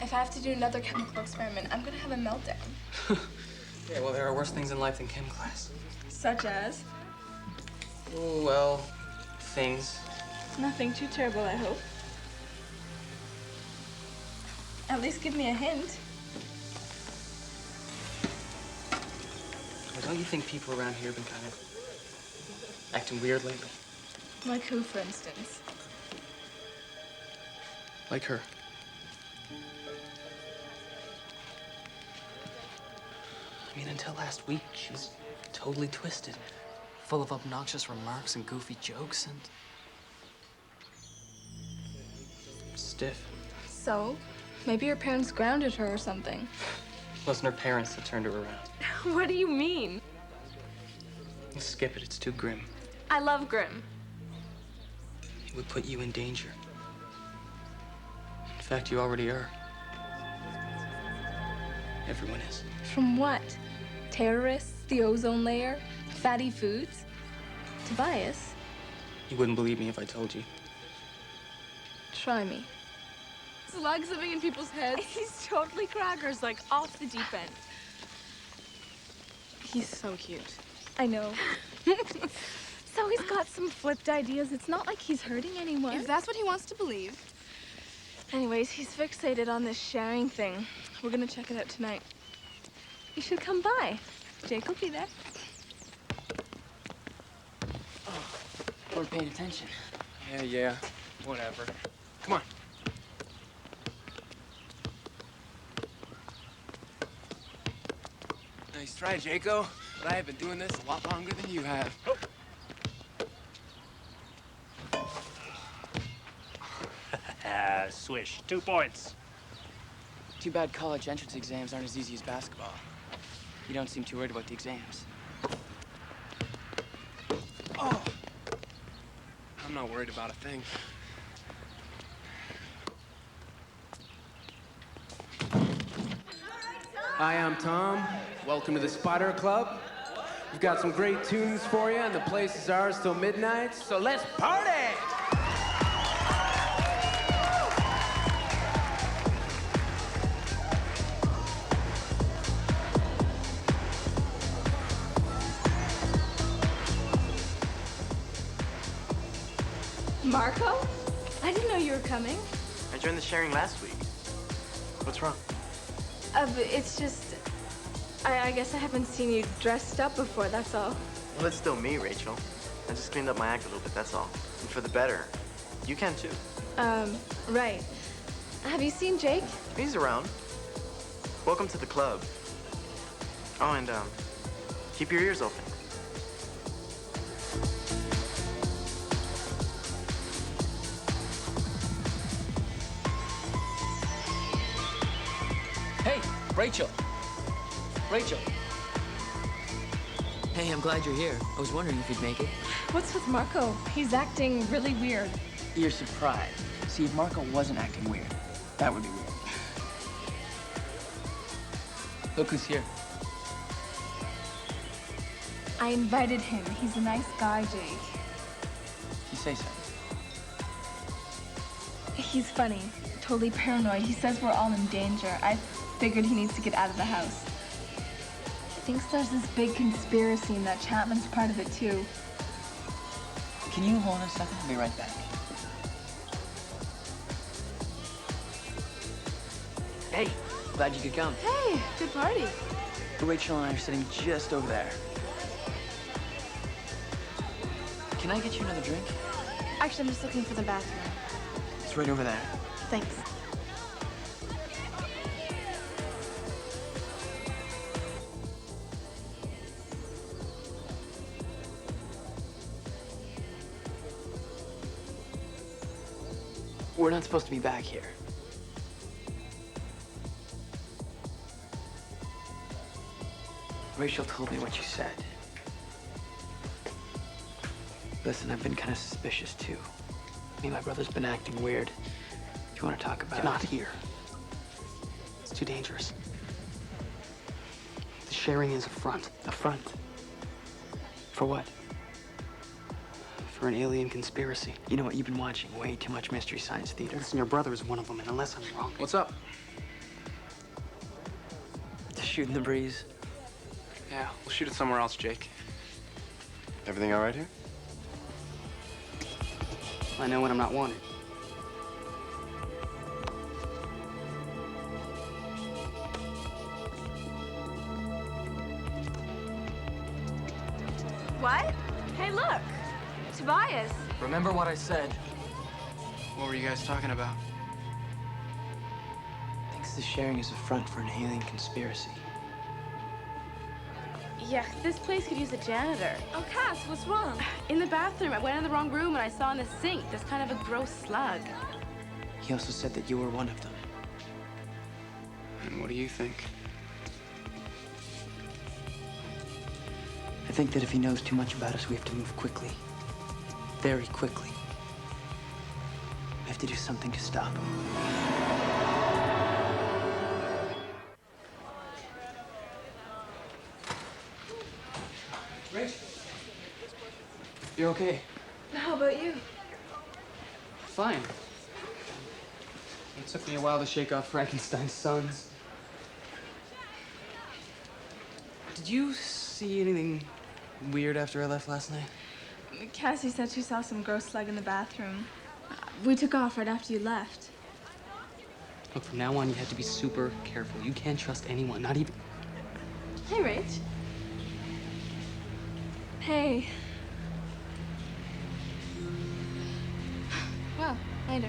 If I have to do another chemical experiment, I'm gonna have a meltdown. Yeah, well, there are worse things in life than chem class. Such as? Oh, well, things. Nothing too terrible, I hope. At least give me a hint. don't you think people around here have been kind of acting weird lately? Like who, for instance? Like her. I mean, until last week, she was totally twisted, full of obnoxious remarks and goofy jokes and stiff. So, maybe her parents grounded her or something. It wasn't her parents that turned her around. What do you mean? Skip it, it's too grim. I love Grim. It would put you in danger. In fact, you already are. Everyone is. From what? Terrorists, the ozone layer, fatty foods? Tobias? You wouldn't believe me if I told you. Try me. Slugs living in people's heads. He's totally crackers, like off the deep end. He's so cute. I know. So he's got some flipped ideas. It's not like he's hurting anyone. If that's what he wants to believe. Anyways, he's fixated on this sharing thing. We're gonna check it out tonight. You should come by. Jake will be there. We're paying attention. Yeah, whatever. Come on. Nice try, Jaco. But I have been doing this a lot longer than you have. Swish. 2 points. Too bad college entrance exams aren't as easy as basketball. You don't seem too worried about the exams. Oh! I'm not worried about a thing. Hi, I'm Tom. Welcome to the Spotter Club. We've got some great tunes for you, and the place is ours till midnight, so let's party! Marco? I didn't know you were coming. I joined the sharing last week. What's wrong? It's just... I guess I haven't seen you dressed up before, that's all. Well, it's still me, Rachel. I just cleaned up my act a little bit, that's all. And for the better. You can, too. Right. Have you seen Jake? He's around. Welcome to the club. Oh, and, keep your ears open. Hey, Rachel. Rachel. Hey, I'm glad you're here. I was wondering if you'd make it. What's with Marco? He's acting really weird. You're surprised. See, if Marco wasn't acting weird, that would be weird. Look who's here. I invited him. He's a nice guy, Jake. You say so. He's funny. Totally paranoid. He says we're all in danger. I figured he needs to get out of the house. Thinks there's this big conspiracy and that Chapman's part of it, too. Can you hold on a second? I'll be right back. Hey, glad you could come. Hey, good party. Rachel and I are sitting just over there. Can I get you another drink? Actually, I'm just looking for the bathroom. It's right over there. Thanks. We're not supposed to be back here. Rachel told me what you said. Listen, I've been kind of suspicious, too. Me and my brother's been acting weird. Do you want to talk about it? Not here. It's too dangerous. The sharing is a front. A front? For what? For an alien conspiracy. You know what? You've been watching way too much Mystery Science Theater. Listen, your brother is one of them, and unless I'm wrong... What's up? Just shooting the breeze. Yeah, we'll shoot it somewhere else, Jake. Everything all right here? I know when I'm not wanted. What? Hey, look. Tobias. Remember what I said. What were you guys talking about? Thinks the sharing is a front for an alien conspiracy. Yeah, this place could use a janitor. Oh, Cass, what's wrong? In the bathroom. I went in the wrong room and I saw in the sink there's kind of a gross slug. He also said that you were one of them. And what do you think? I think that if he knows too much about us, we have to move quickly. Very quickly. We have to do something to stop him. Rach, you're okay? How about you? Fine. It took me a while to shake off Frankenstein's sons. Did you see anything weird after I left last night? Cassie said she saw some gross slug in the bathroom. We took off right after you left. Look, from now on, you have to be super careful. You can't trust anyone, not even... Hey, Rach. Hey. Well, later.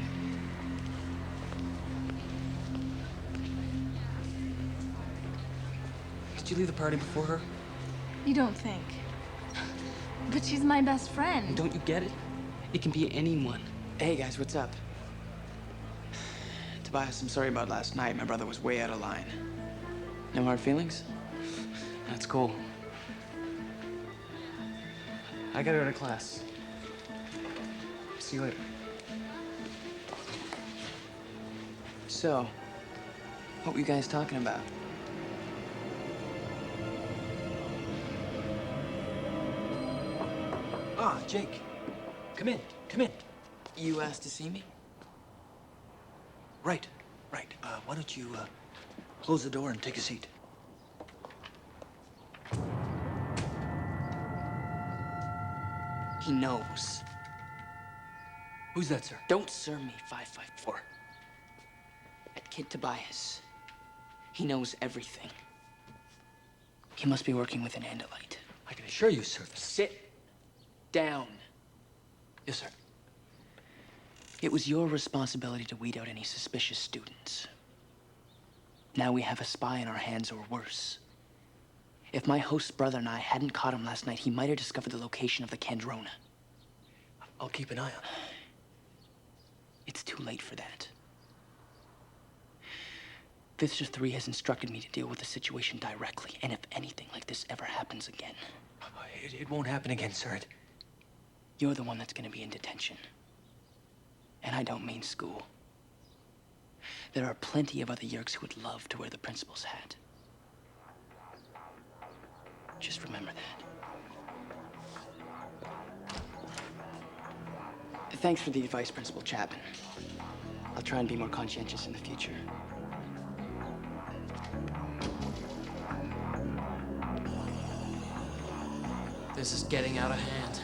Did you leave the party before her? You don't think. But she's my best friend. Don't you get it? It can be anyone. Hey, guys, what's up? Tobias, I'm sorry about last night. My brother was way out of line. No hard feelings? That's cool. I gotta go to class. See you later. So, what were you guys talking about? Ah, Jake. Come in, come in. You asked to see me? Right. Why don't you, close the door and take a seat? He knows. Who's that, sir? Don't sir me, 554. That kid Tobias. He knows everything. He must be working with an Andalite. I can assure you, sir. Sit down. Yes, sir. It was your responsibility to weed out any suspicious students. Now we have a spy in our hands, or worse. If my host's brother and I hadn't caught him last night, he might have discovered the location of the Kandrona. I'll keep an eye on it. It's too late for that. Visitor 3 has instructed me to deal with the situation directly, and if anything like this ever happens again... It won't happen again, sir. You're the one that's gonna be in detention. And I don't mean school. There are plenty of other Yeerks who would love to wear the principal's hat. Just remember that. Thanks for the advice, Principal Chapman. I'll try and be more conscientious in the future. This is getting out of hand.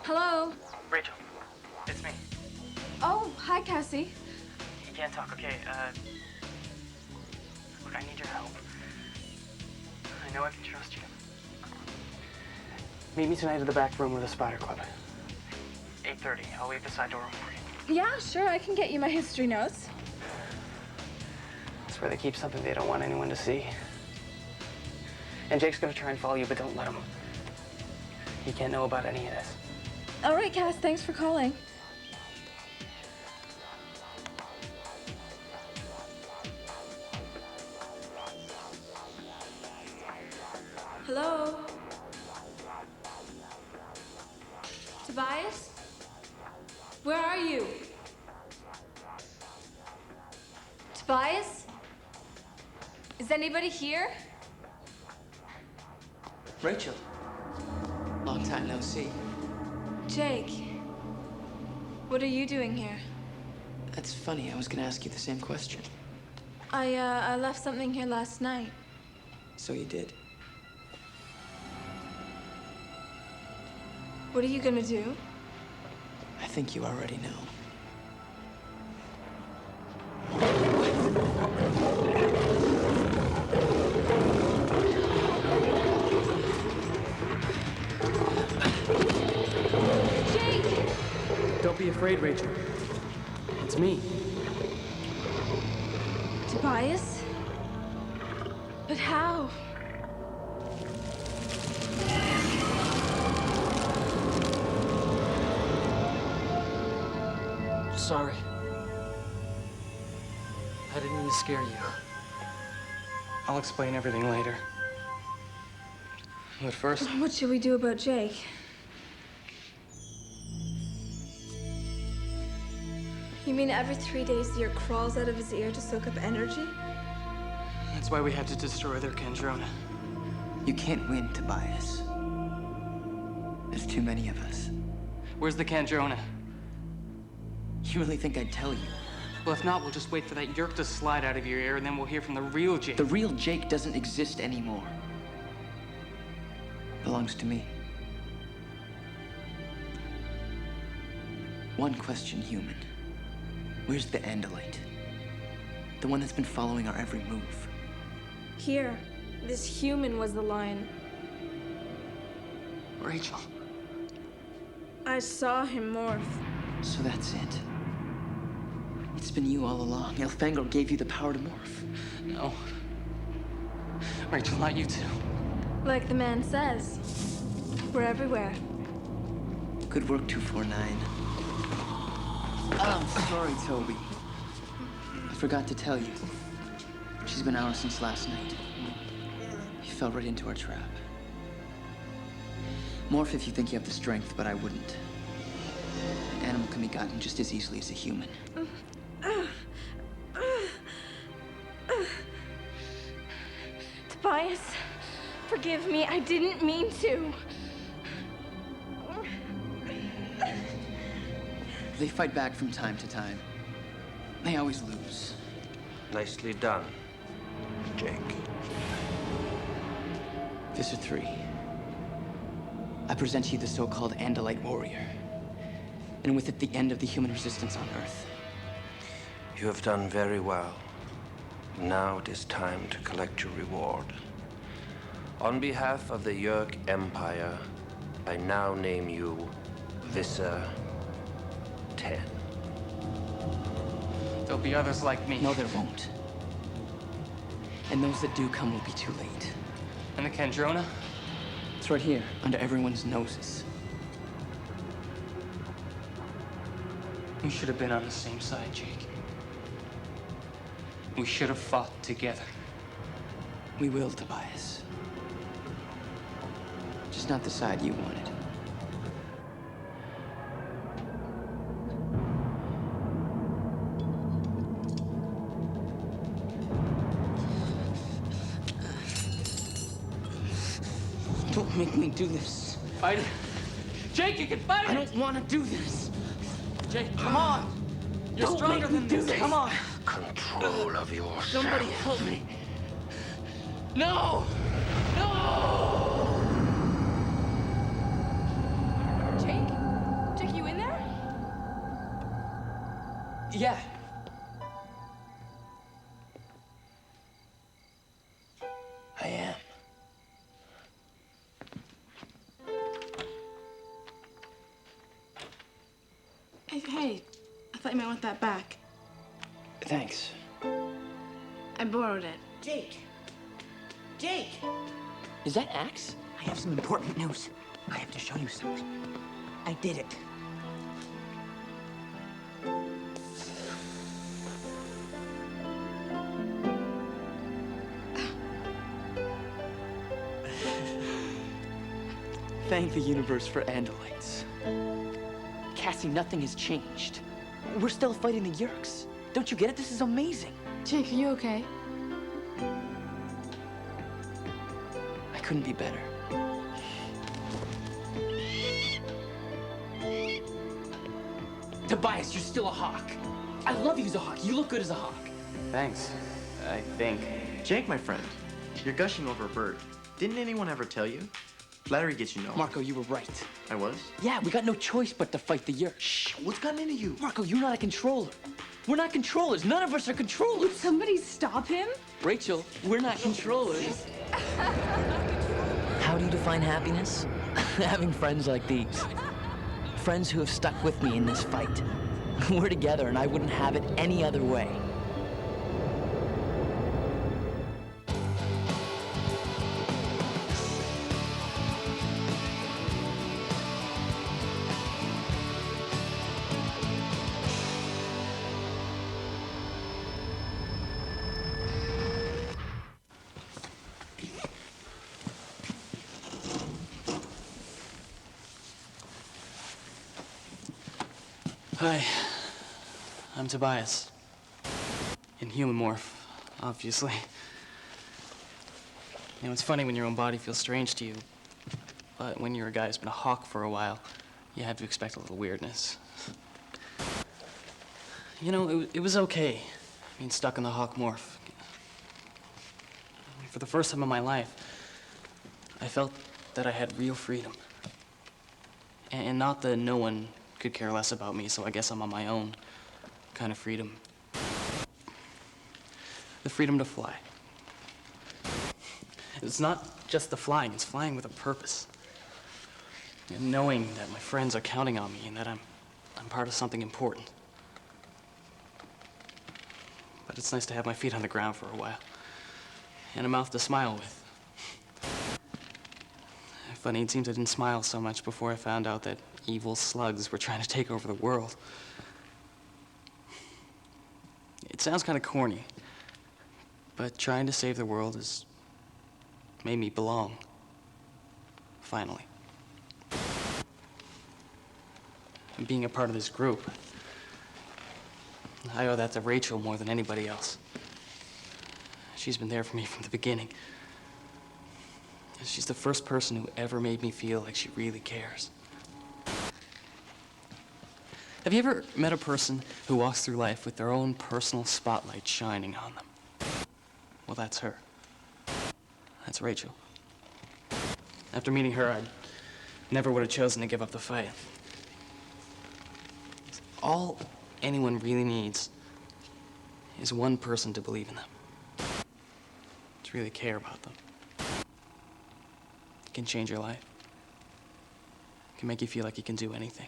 Hello? Rachel, it's me. Oh, hi, Cassie. You can't talk, okay? Look, I need your help. I know I can trust you. Meet me tonight at the back room of the Spider Club. 8:30. I'll leave the side door open for you. Yeah, sure, I can get you my history notes. That's where they keep something they don't want anyone to see. And Jake's gonna try and follow you, but don't let him. He can't know about any of this. All right, Cass, thanks for calling. Hello? Tobias? Where are you? Tobias? Is anybody here? Rachel. Long time no see. Jake. What are you doing here? That's funny. I was gonna ask you the same question. I left something here last night. So you did. What are you gonna do? I think you already know. Don't be afraid, Rachel. It's me. Tobias? But how? Sorry. I didn't mean to scare you. I'll explain everything later. But first... What should we do about Jake? You mean every 3 days the Yeerk crawls out of his ear to soak up energy? That's why we had to destroy their Kandrona. You can't win, Tobias. There's too many of us. Where's the Kandrona? You really think I'd tell you? Well, if not, we'll just wait for that Yeerk to slide out of your ear, and then we'll hear from the real Jake. The real Jake doesn't exist anymore. Belongs to me. One question, human. Where's the Andalite? The one that's been following our every move. Here. This human was the lion. Rachel. I saw him morph. So that's it. It's been you all along. Elfangor gave you the power to morph. No. Rachel, not you too. Like the man says. We're everywhere. Good work, 249. Oh, I'm sorry, Toby. I forgot to tell you. She's been ours since last night. You fell right into our trap. Morph if you think you have the strength, but I wouldn't. An animal can be gotten just as easily as a human. Tobias, forgive me. I didn't mean to. They fight back from time to time. They always lose. Nicely done, Jake. Visser 3. I present to you the so-called Andalite warrior. And with it, the end of the human resistance on Earth. You have done very well. Now it is time to collect your reward. On behalf of the Yeerk Empire, I now name you Visser 10. There'll be others like me. No, there won't. And those that do come will be too late. And the Kandrona? It's right here, under everyone's noses. We should have been on the same side, Jake. We should have fought together. We will, Tobias. Just not the side you wanted. Don't make me do this. Fight it. Jake, you can fight it! I don't want to do this. Jake, come on! You're Don't stronger make me than do this. this. Come on! Control of yourself. Somebody help me. No! No! Jake? Jake, you in there? Yeah. I am. Hey, I thought you might want that back. Thanks. I borrowed it. Jake. Jake. Is that Axe? I have some important news. I have to show you something. I did it. Thank the universe for Andalites. Cassie, nothing has changed. We're still fighting the Yeerks. Don't you get it? This is amazing. Jake, are you okay? I couldn't be better. Tobias, you're still a hawk. I love you as a hawk. You look good as a hawk. Thanks, I think. Jake, my friend, you're gushing over a bird. Didn't anyone ever tell you? Flattery gets you nowhere. Marco, you were right. I was? Yeah, we got no choice but to fight the Yeerks. Shh, what's gotten into you? Marco, you're not a controller. We're not controllers. None of us are controllers. Would somebody stop him? Rachel, we're not controllers. How do you define happiness? Having friends like these. Friends who have stuck with me in this fight. We're together, and I wouldn't have it any other way. Hi, I'm Tobias. Inhuman morph, obviously. You know, it's funny when your own body feels strange to you, but when you're a guy who's been a hawk for a while, you have to expect a little weirdness. You know, it was okay being stuck in the hawk morph. For the first time in my life, I felt that I had real freedom. And not that no one could care less about me, so I guess I'm on my own kind of freedom. The freedom to fly. It's not just the flying, it's flying with a purpose. And knowing that my friends are counting on me and that I'm part of something important. But it's nice to have my feet on the ground for a while. And a mouth to smile with. Funny, it seems I didn't smile so much before I found out that evil slugs were trying to take over the world. It sounds kind of corny, but trying to save the world has made me belong. Finally. And being a part of this group, I owe that to Rachel more than anybody else. She's been there for me from the beginning. She's the first person who ever made me feel like she really cares. Have you ever met a person who walks through life with their own personal spotlight shining on them? Well, that's her. That's Rachel. After meeting her, I never would have chosen to give up the fight. All anyone really needs is one person to believe in them, to really care about them. It can change your life. It can make you feel like you can do anything.